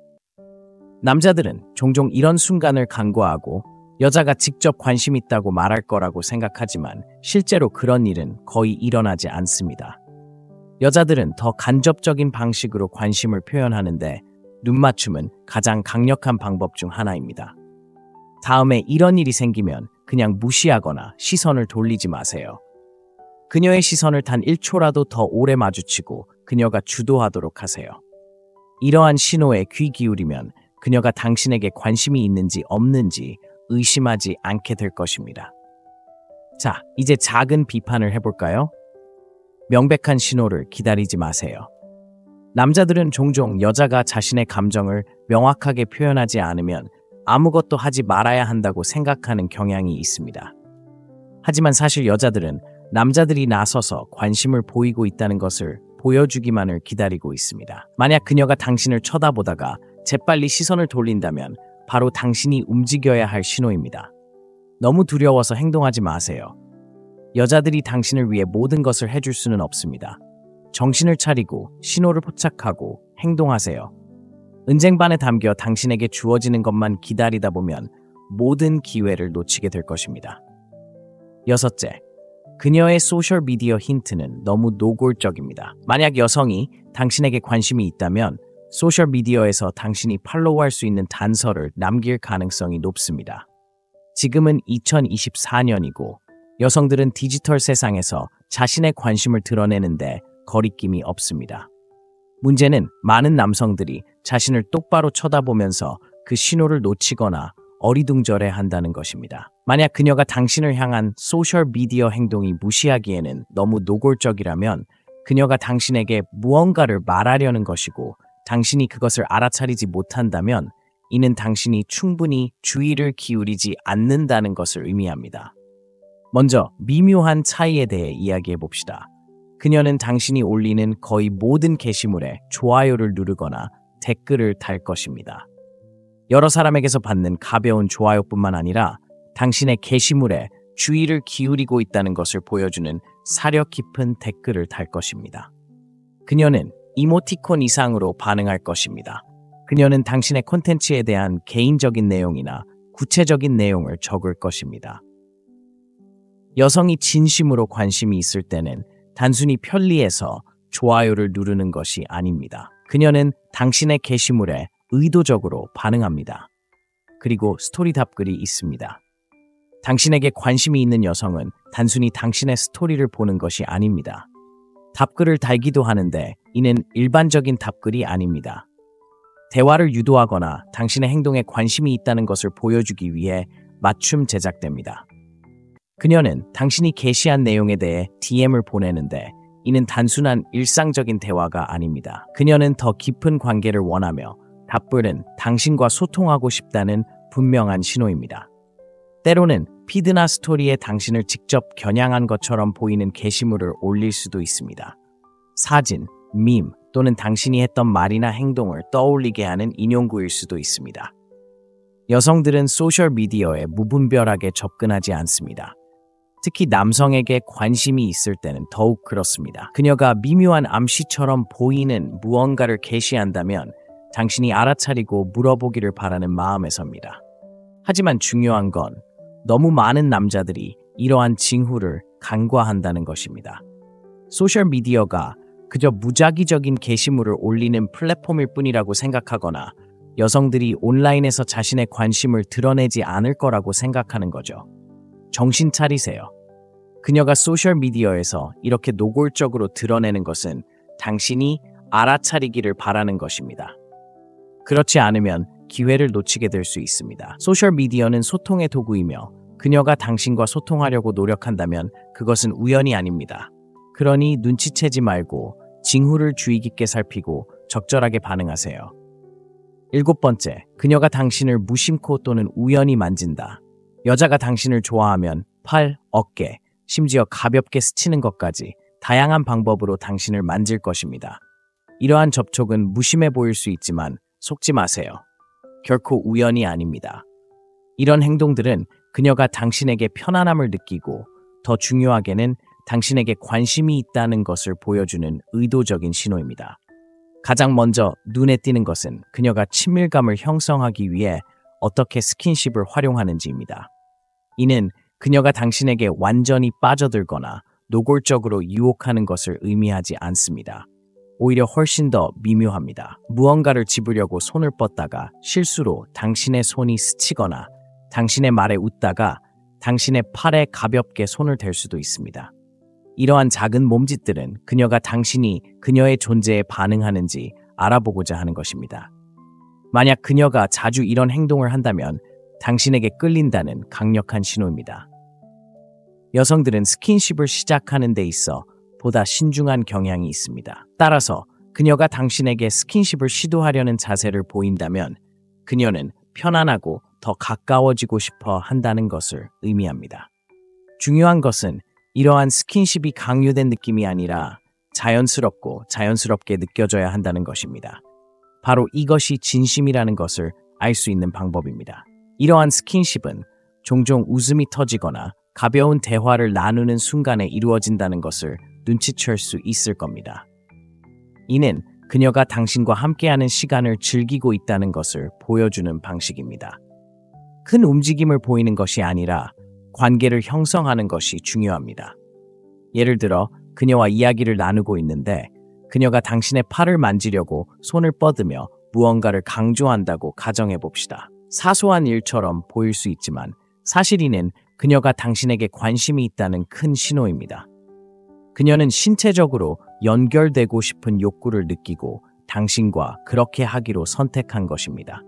남자들은 종종 이런 순간을 간과하고 여자가 직접 관심 있다고 말할 거라고 생각하지만 실제로 그런 일은 거의 일어나지 않습니다. 여자들은 더 간접적인 방식으로 관심을 표현하는데 눈맞춤은 가장 강력한 방법 중 하나입니다. 다음에 이런 일이 생기면 그냥 무시하거나 시선을 돌리지 마세요. 그녀의 시선을 단 1초라도 더 오래 마주치고 그녀가 주도하도록 하세요. 이러한 신호에 귀 기울이면 그녀가 당신에게 관심이 있는지 없는지 의심하지 않게 될 것입니다. 자, 이제 작은 비판을 해볼까요? 명백한 신호를 기다리지 마세요. 남자들은 종종 여자가 자신의 감정을 명확하게 표현하지 않으면 아무것도 하지 말아야 한다고 생각하는 경향이 있습니다. 하지만 사실 여자들은 남자들이 나서서 관심을 보이고 있다는 것을 보여주기만을 기다리고 있습니다. 만약 그녀가 당신을 쳐다보다가 재빨리 시선을 돌린다면 바로 당신이 움직여야 할 신호입니다. 너무 두려워서 행동하지 마세요. 여자들이 당신을 위해 모든 것을 해줄 수는 없습니다. 정신을 차리고 신호를 포착하고 행동하세요. 은쟁반에 담겨 당신에게 주어지는 것만 기다리다 보면 모든 기회를 놓치게 될 것입니다. 여섯째, 그녀의 소셜미디어 힌트는 너무 노골적입니다. 만약 여성이 당신에게 관심이 있다면 소셜미디어에서 당신이 팔로우할 수 있는 단서를 남길 가능성이 높습니다. 지금은 2024년이고 여성들은 디지털 세상에서 자신의 관심을 드러내는데 거리낌이 없습니다. 문제는 많은 남성들이 자신을 똑바로 쳐다보면서 그 신호를 놓치거나 어리둥절해 한다는 것입니다. 만약 그녀가 당신을 향한 소셜미디어 행동이 무시하기에는 너무 노골적이라면 그녀가 당신에게 무언가를 말하려는 것이고 당신이 그것을 알아차리지 못한다면 이는 당신이 충분히 주의를 기울이지 않는다는 것을 의미합니다. 먼저 미묘한 차이에 대해 이야기해 봅시다. 그녀는 당신이 올리는 거의 모든 게시물에 좋아요를 누르거나 댓글을 달 것입니다. 여러 사람에게서 받는 가벼운 좋아요뿐만 아니라 당신의 게시물에 주의를 기울이고 있다는 것을 보여주는 사려 깊은 댓글을 달 것입니다. 그녀는 이모티콘 이상으로 반응할 것입니다. 그녀는 당신의 콘텐츠에 대한 개인적인 내용이나 구체적인 내용을 적을 것입니다. 여성이 진심으로 관심이 있을 때는 단순히 편리해서 좋아요를 누르는 것이 아닙니다. 그녀는 당신의 게시물에 의도적으로 반응합니다. 그리고 스토리 답글이 있습니다. 당신에게 관심이 있는 여성은 단순히 당신의 스토리를 보는 것이 아닙니다. 답글을 달기도 하는데 이는 일반적인 답글이 아닙니다. 대화를 유도하거나 당신의 행동에 관심이 있다는 것을 보여주기 위해 맞춤 제작됩니다. 그녀는 당신이 게시한 내용에 대해 DM을 보내는데 이는 단순한 일상적인 대화가 아닙니다. 그녀는 더 깊은 관계를 원하며 답글은 당신과 소통하고 싶다는 분명한 신호입니다. 때로는 피드나 스토리에 당신을 직접 겨냥한 것처럼 보이는 게시물을 올릴 수도 있습니다. 사진, 밈 또는 당신이 했던 말이나 행동을 떠올리게 하는 인용구일 수도 있습니다. 여성들은 소셜미디어에 무분별하게 접근하지 않습니다. 특히 남성에게 관심이 있을 때는 더욱 그렇습니다. 그녀가 미묘한 암시처럼 보이는 무언가를 게시한다면 당신이 알아차리고 물어보기를 바라는 마음에서입니다. 하지만 중요한 건 너무 많은 남자들이 이러한 징후를 간과한다는 것입니다. 소셜미디어가 그저 무작위적인 게시물을 올리는 플랫폼일 뿐이라고 생각하거나 여성들이 온라인에서 자신의 관심을 드러내지 않을 거라고 생각하는 거죠. 정신 차리세요. 그녀가 소셜미디어에서 이렇게 노골적으로 드러내는 것은 당신이 알아차리기를 바라는 것입니다. 그렇지 않으면 기회를 놓치게 될 수 있습니다. 소셜미디어는 소통의 도구이며 그녀가 당신과 소통하려고 노력한다면 그것은 우연이 아닙니다. 그러니 눈치채지 말고 징후를 주의 깊게 살피고 적절하게 반응하세요. 7번째, 그녀가 당신을 무심코 또는 우연히 만진다. 여자가 당신을 좋아하면 팔, 어깨, 심지어 가볍게 스치는 것까지 다양한 방법으로 당신을 만질 것입니다. 이러한 접촉은 무심해 보일 수 있지만 속지 마세요. 결코 우연이 아닙니다. 이런 행동들은 그녀가 당신에게 편안함을 느끼고 더 중요하게는 당신에게 관심이 있다는 것을 보여주는 의도적인 신호입니다. 가장 먼저 눈에 띄는 것은 그녀가 친밀감을 형성하기 위해 어떻게 스킨십을 활용하는지입니다. 이는 그녀가 당신에게 완전히 빠져들거나 노골적으로 유혹하는 것을 의미하지 않습니다. 오히려 훨씬 더 미묘합니다. 무언가를 집으려고 손을 뻗다가 실수로 당신의 손이 스치거나 당신의 말에 웃다가 당신의 팔에 가볍게 손을 댈 수도 있습니다. 이러한 작은 몸짓들은 그녀가 당신이 그녀의 존재에 반응하는지 알아보고자 하는 것입니다. 만약 그녀가 자주 이런 행동을 한다면 당신에게 끌린다는 강력한 신호입니다. 여성들은 스킨십을 시작하는 데 있어 보다 신중한 경향이 있습니다. 따라서 그녀가 당신에게 스킨십을 시도하려는 자세를 보인다면 그녀는 편안하고 더 가까워지고 싶어 한다는 것을 의미합니다. 중요한 것은 이러한 스킨십이 강요된 느낌이 아니라 자연스럽게 느껴져야 한다는 것입니다. 바로 이것이 진심이라는 것을 알 수 있는 방법입니다. 이러한 스킨십은 종종 웃음이 터지거나 가벼운 대화를 나누는 순간에 이루어진다는 것을 눈치챌 수 있을 겁니다. 이는 그녀가 당신과 함께하는 시간을 즐기고 있다는 것을 보여주는 방식입니다. 큰 움직임을 보이는 것이 아니라 관계를 형성하는 것이 중요합니다. 예를 들어 그녀와 이야기를 나누고 있는데 그녀가 당신의 팔을 만지려고 손을 뻗으며 무언가를 강조한다고 가정해 봅시다. 사소한 일처럼 보일 수 있지만 사실 이는 그녀가 당신에게 관심이 있다는 큰 신호입니다. 그녀는 신체적으로 연결되고 싶은 욕구를 느끼고 당신과 그렇게 하기로 선택한 것입니다.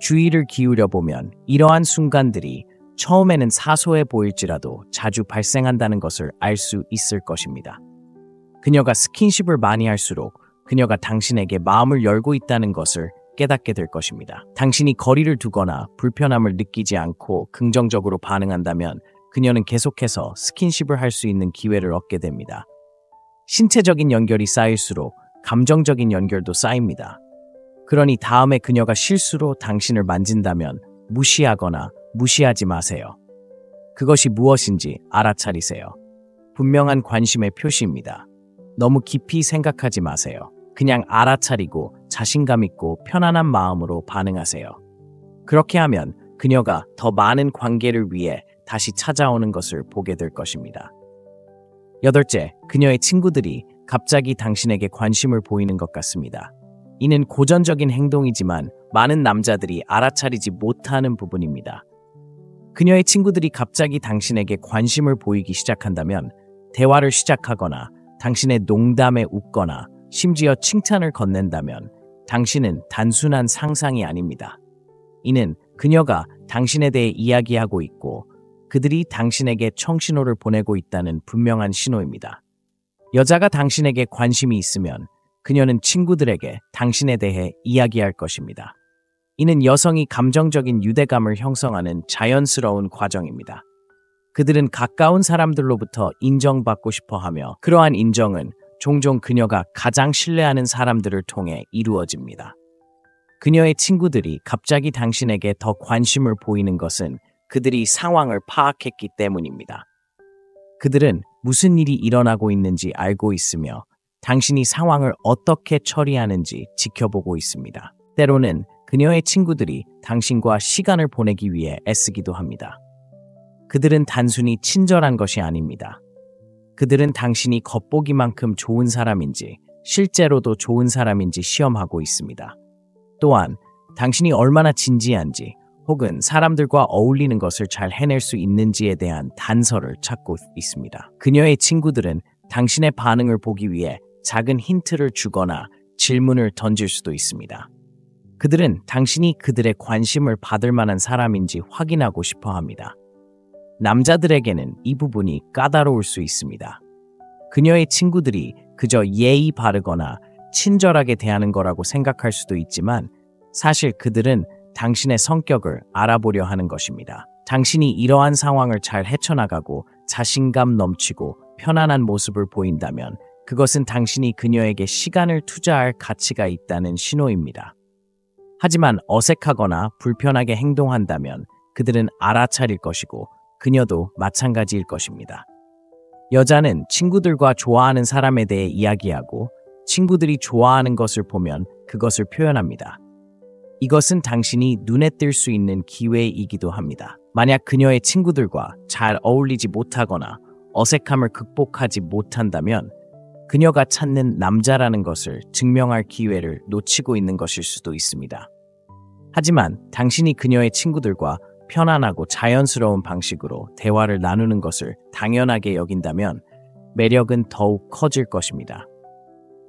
주의를 기울여 보면 이러한 순간들이 처음에는 사소해 보일지라도 자주 발생한다는 것을 알 수 있을 것입니다. 그녀가 스킨십을 많이 할수록 그녀가 당신에게 마음을 열고 있다는 것을 깨닫게 될 것입니다. 당신이 거리를 두거나 불편함을 느끼지 않고 긍정적으로 반응한다면 그녀는 계속해서 스킨십을 할 수 있는 기회를 얻게 됩니다. 신체적인 연결이 쌓일수록 감정적인 연결도 쌓입니다. 그러니 다음에 그녀가 실수로 당신을 만진다면 무시하거나 무시하지 마세요. 그것이 무엇인지 알아차리세요. 분명한 관심의 표시입니다. 너무 깊이 생각하지 마세요. 그냥 알아차리고 자신감 있고 편안한 마음으로 반응하세요. 그렇게 하면 그녀가 더 많은 관계를 위해 다시 찾아오는 것을 보게 될 것입니다. 8째, 그녀의 친구들이 갑자기 당신에게 관심을 보이는 것 같습니다. 이는 고전적인 행동이지만 많은 남자들이 알아차리지 못하는 부분입니다. 그녀의 친구들이 갑자기 당신에게 관심을 보이기 시작한다면 대화를 시작하거나 당신의 농담에 웃거나 심지어 칭찬을 건넨다면 당신은 단순한 상상이 아닙니다. 이는 그녀가 당신에 대해 이야기하고 있고 그들이 당신에게 청신호를 보내고 있다는 분명한 신호입니다. 여자가 당신에게 관심이 있으면 그녀는 친구들에게 당신에 대해 이야기할 것입니다. 이는 여성이 감정적인 유대감을 형성하는 자연스러운 과정입니다. 그들은 가까운 사람들로부터 인정받고 싶어 하며 그러한 인정은 종종 그녀가 가장 신뢰하는 사람들을 통해 이루어집니다. 그녀의 친구들이 갑자기 당신에게 더 관심을 보이는 것은 그들이 상황을 파악했기 때문입니다. 그들은 무슨 일이 일어나고 있는지 알고 있으며 당신이 상황을 어떻게 처리하는지 지켜보고 있습니다. 때로는 그녀의 친구들이 당신과 시간을 보내기 위해 애쓰기도 합니다. 그들은 단순히 친절한 것이 아닙니다. 그들은 당신이 겉보기만큼 좋은 사람인지 실제로도 좋은 사람인지 시험하고 있습니다. 또한 당신이 얼마나 진지한지 혹은 사람들과 어울리는 것을 잘 해낼 수 있는지에 대한 단서를 찾고 있습니다. 그녀의 친구들은 당신의 반응을 보기 위해 작은 힌트를 주거나 질문을 던질 수도 있습니다. 그들은 당신이 그들의 관심을 받을 만한 사람인지 확인하고 싶어 합니다. 남자들에게는 이 부분이 까다로울 수 있습니다. 그녀의 친구들이 그저 예의 바르거나 친절하게 대하는 거라고 생각할 수도 있지만 사실 그들은 당신의 성격을 알아보려 하는 것입니다. 당신이 이러한 상황을 잘 헤쳐나가고 자신감 넘치고 편안한 모습을 보인다면 그것은 당신이 그녀에게 시간을 투자할 가치가 있다는 신호입니다. 하지만 어색하거나 불편하게 행동한다면 그들은 알아차릴 것이고 그녀도 마찬가지일 것입니다. 여자는 친구들과 좋아하는 사람에 대해 이야기하고 친구들이 좋아하는 것을 보면 그것을 표현합니다. 이것은 당신이 눈에 띌 수 있는 기회이기도 합니다. 만약 그녀의 친구들과 잘 어울리지 못하거나 어색함을 극복하지 못한다면 그녀가 찾는 남자라는 것을 증명할 기회를 놓치고 있는 것일 수도 있습니다. 하지만 당신이 그녀의 친구들과 편안하고 자연스러운 방식으로 대화를 나누는 것을 당연하게 여긴다면 매력은 더욱 커질 것입니다.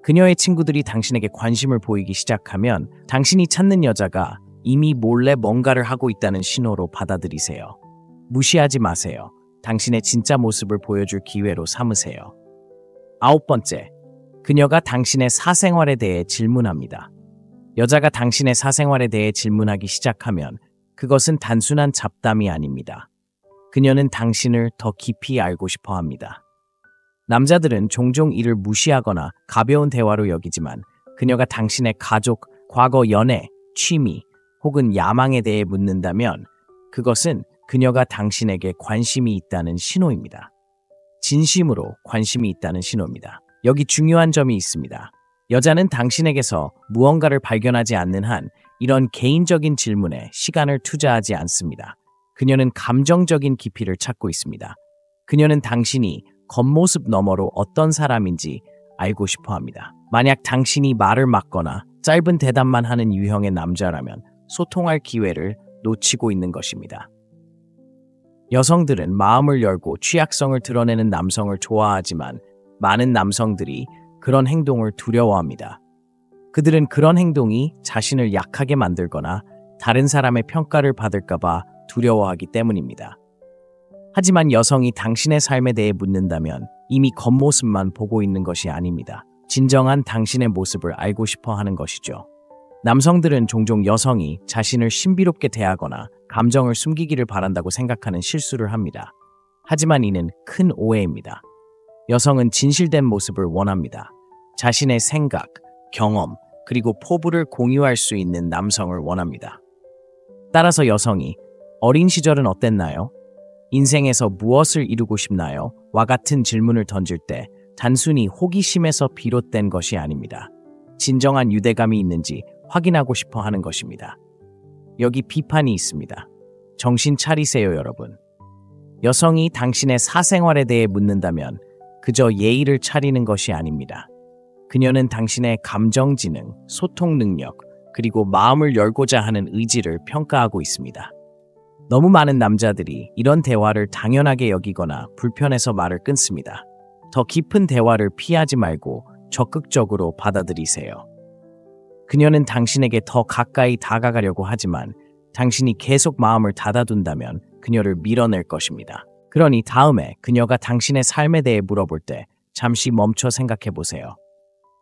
그녀의 친구들이 당신에게 관심을 보이기 시작하면 당신이 찾는 여자가 이미 몰래 뭔가를 하고 있다는 신호로 받아들이세요. 무시하지 마세요. 당신의 진짜 모습을 보여줄 기회로 삼으세요. 9번째, 그녀가 당신의 사생활에 대해 질문합니다. 여자가 당신의 사생활에 대해 질문하기 시작하면 그것은 단순한 잡담이 아닙니다. 그녀는 당신을 더 깊이 알고 싶어 합니다. 남자들은 종종 이를 무시하거나 가벼운 대화로 여기지만 그녀가 당신의 가족, 과거 연애, 취미 혹은 야망에 대해 묻는다면 그것은 그녀가 당신에게 관심이 있다는 신호입니다. 진심으로 관심이 있다는 신호입니다. 여기 중요한 점이 있습니다. 여자는 당신에게서 무언가를 발견하지 않는 한 이런 개인적인 질문에 시간을 투자하지 않습니다. 그녀는 감정적인 깊이를 찾고 있습니다. 그녀는 당신이 겉모습 너머로 어떤 사람인지 알고 싶어 합니다. 만약 당신이 말을 막거나 짧은 대답만 하는 유형의 남자라면 소통할 기회를 놓치고 있는 것입니다. 여성들은 마음을 열고 취약성을 드러내는 남성을 좋아하지만 많은 남성들이 그런 행동을 두려워합니다. 그들은 그런 행동이 자신을 약하게 만들거나 다른 사람의 평가를 받을까봐 두려워하기 때문입니다. 하지만 여성이 당신의 삶에 대해 묻는다면 이미 겉모습만 보고 있는 것이 아닙니다. 진정한 당신의 모습을 알고 싶어 하는 것이죠. 남성들은 종종 여성이 자신을 신비롭게 대하거나 감정을 숨기기를 바란다고 생각하는 실수를 합니다. 하지만 이는 큰 오해입니다. 여성은 진실된 모습을 원합니다. 자신의 생각, 경험, 그리고 포부를 공유할 수 있는 남성을 원합니다. 따라서 여성이 어린 시절은 어땠나요? 인생에서 무엇을 이루고 싶나요? 와 같은 질문을 던질 때 단순히 호기심에서 비롯된 것이 아닙니다. 진정한 유대감이 있는지 확인하고 싶어 하는 것입니다. 여기 비판이 있습니다. 정신 차리세요, 여러분. 여성이 당신의 사생활에 대해 묻는다면 그저 예의를 차리는 것이 아닙니다. 그녀는 당신의 감정 지능, 소통 능력, 그리고 마음을 열고자 하는 의지를 평가하고 있습니다. 너무 많은 남자들이 이런 대화를 당연하게 여기거나 불편해서 말을 끊습니다. 더 깊은 대화를 피하지 말고 적극적으로 받아들이세요. 그녀는 당신에게 더 가까이 다가가려고 하지만 당신이 계속 마음을 닫아둔다면 그녀를 밀어낼 것입니다. 그러니 다음에 그녀가 당신의 삶에 대해 물어볼 때 잠시 멈춰 생각해 보세요.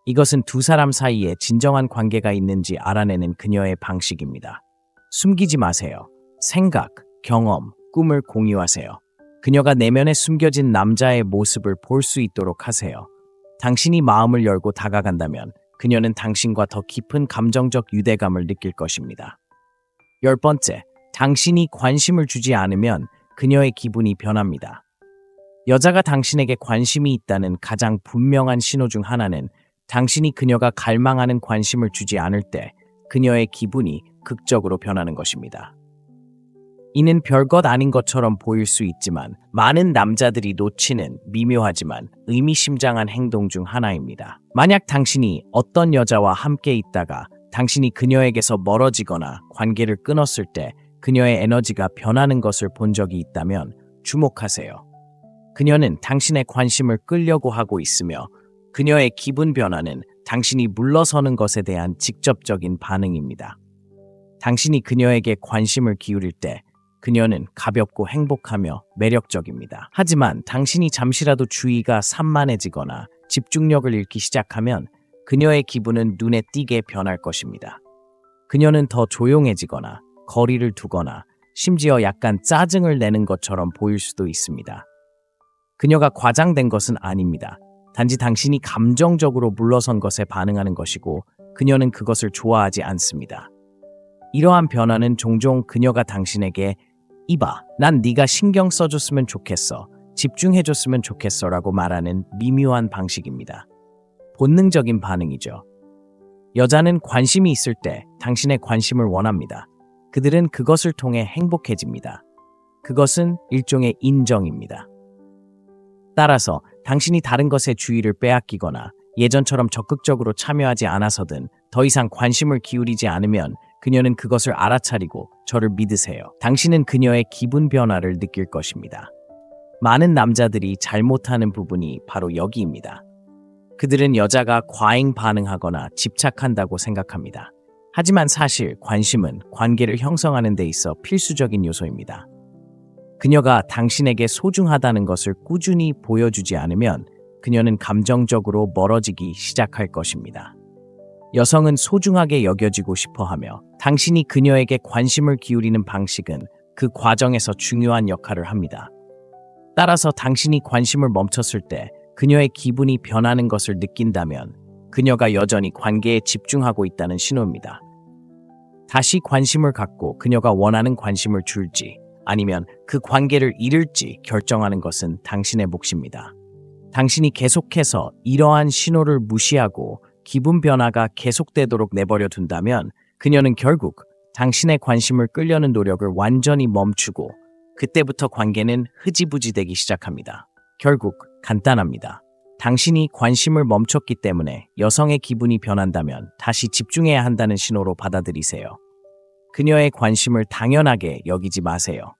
이것은 두 사람 사이에 진정한 관계가 있는지 알아내는 그녀의 방식입니다. 숨기지 마세요. 생각, 경험, 꿈을 공유하세요. 그녀가 내면에 숨겨진 남자의 모습을 볼 수 있도록 하세요. 당신이 마음을 열고 다가간다면 그녀는 당신과 더 깊은 감정적 유대감을 느낄 것입니다. 10번째, 당신이 관심을 주지 않으면 그녀의 기분이 변합니다. 여자가 당신에게 관심이 있다는 가장 분명한 신호 중 하나는 당신이 그녀가 갈망하는 관심을 주지 않을 때 그녀의 기분이 극적으로 변하는 것입니다. 이는 별것 아닌 것처럼 보일 수 있지만 많은 남자들이 놓치는 미묘하지만 의미심장한 행동 중 하나입니다. 만약 당신이 어떤 여자와 함께 있다가 당신이 그녀에게서 멀어지거나 관계를 끊었을 때 그녀의 에너지가 변하는 것을 본 적이 있다면 주목하세요. 그녀는 당신의 관심을 끌려고 하고 있으며 그녀의 기분 변화는 당신이 물러서는 것에 대한 직접적인 반응입니다. 당신이 그녀에게 관심을 기울일 때 그녀는 가볍고 행복하며 매력적입니다. 하지만 당신이 잠시라도 주의가 산만해지거나 집중력을 잃기 시작하면 그녀의 기분은 눈에 띄게 변할 것입니다. 그녀는 더 조용해지거나 거리를 두거나 심지어 약간 짜증을 내는 것처럼 보일 수도 있습니다. 그녀가 과장된 것은 아닙니다. 단지 당신이 감정적으로 물러선 것에 반응하는 것이고 그녀는 그것을 좋아하지 않습니다. 이러한 변화는 종종 그녀가 당신에게 이봐, 난 네가 신경 써줬으면 좋겠어, 집중해줬으면 좋겠어 라고 말하는 미묘한 방식입니다. 본능적인 반응이죠. 여자는 관심이 있을 때 당신의 관심을 원합니다. 그들은 그것을 통해 행복해집니다. 그것은 일종의 인정입니다. 따라서 당신이 다른 것에 주의를 빼앗기거나 예전처럼 적극적으로 참여하지 않아서든 더 이상 관심을 기울이지 않으면 그녀는 그것을 알아차리고 저를 믿으세요. 당신은 그녀의 기분 변화를 느낄 것입니다. 많은 남자들이 잘못하는 부분이 바로 여기입니다. 그들은 여자가 과잉 반응하거나 집착한다고 생각합니다. 하지만 사실 관심은 관계를 형성하는 데 있어 필수적인 요소입니다. 그녀가 당신에게 소중하다는 것을 꾸준히 보여주지 않으면 그녀는 감정적으로 멀어지기 시작할 것입니다. 여성은 소중하게 여겨지고 싶어하며 당신이 그녀에게 관심을 기울이는 방식은 그 과정에서 중요한 역할을 합니다. 따라서 당신이 관심을 멈췄을 때 그녀의 기분이 변하는 것을 느낀다면 그녀가 여전히 관계에 집중하고 있다는 신호입니다. 다시 관심을 갖고 그녀가 원하는 관심을 줄지 아니면 그 관계를 잃을지 결정하는 것은 당신의 몫입니다. 당신이 계속해서 이러한 신호를 무시하고 기분 변화가 계속되도록 내버려 둔다면 그녀는 결국 당신의 관심을 끌려는 노력을 완전히 멈추고 그때부터 관계는 흐지부지되기 시작합니다. 결국 간단합니다. 당신이 관심을 멈췄기 때문에 여성의 기분이 변한다면 다시 집중해야 한다는 신호로 받아들이세요. 그녀의 관심을 당연하게 여기지 마세요.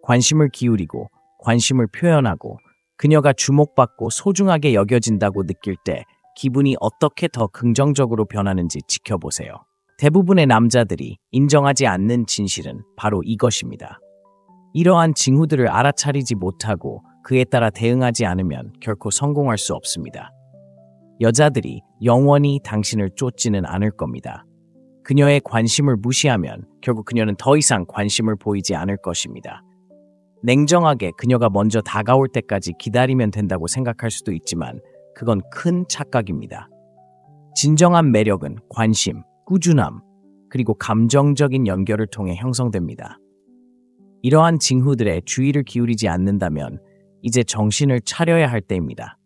관심을 기울이고 관심을 표현하고 그녀가 주목받고 소중하게 여겨진다고 느낄 때 기분이 어떻게 더 긍정적으로 변하는지 지켜보세요. 대부분의 남자들이 인정하지 않는 진실은 바로 이것입니다. 이러한 징후들을 알아차리지 못하고 그에 따라 대응하지 않으면 결코 성공할 수 없습니다. 여자들이 영원히 당신을 쫓지는 않을 겁니다. 그녀의 관심을 무시하면 결국 그녀는 더 이상 관심을 보이지 않을 것입니다. 냉정하게 그녀가 먼저 다가올 때까지 기다리면 된다고 생각할 수도 있지만 그건 큰 착각입니다. 진정한 매력은 관심, 꾸준함, 그리고 감정적인 연결을 통해 형성됩니다. 이러한 징후들에 주의를 기울이지 않는다면 이제 정신을 차려야 할 때입니다.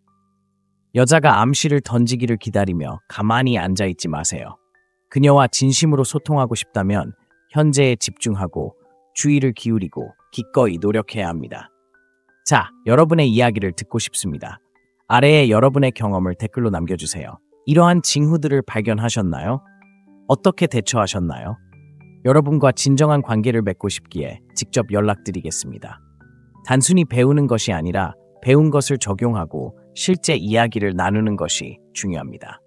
여자가 암시를 던지기를 기다리며 가만히 앉아있지 마세요. 그녀와 진심으로 소통하고 싶다면 현재에 집중하고 주의를 기울이고 기꺼이 노력해야 합니다. 자, 여러분의 이야기를 듣고 싶습니다. 아래에 여러분의 경험을 댓글로 남겨주세요. 이러한 징후들을 발견하셨나요? 어떻게 대처하셨나요? 여러분과 진정한 관계를 맺고 싶기에 직접 연락드리겠습니다. 단순히 배우는 것이 아니라 배운 것을 적용하고 실제 이야기를 나누는 것이 중요합니다.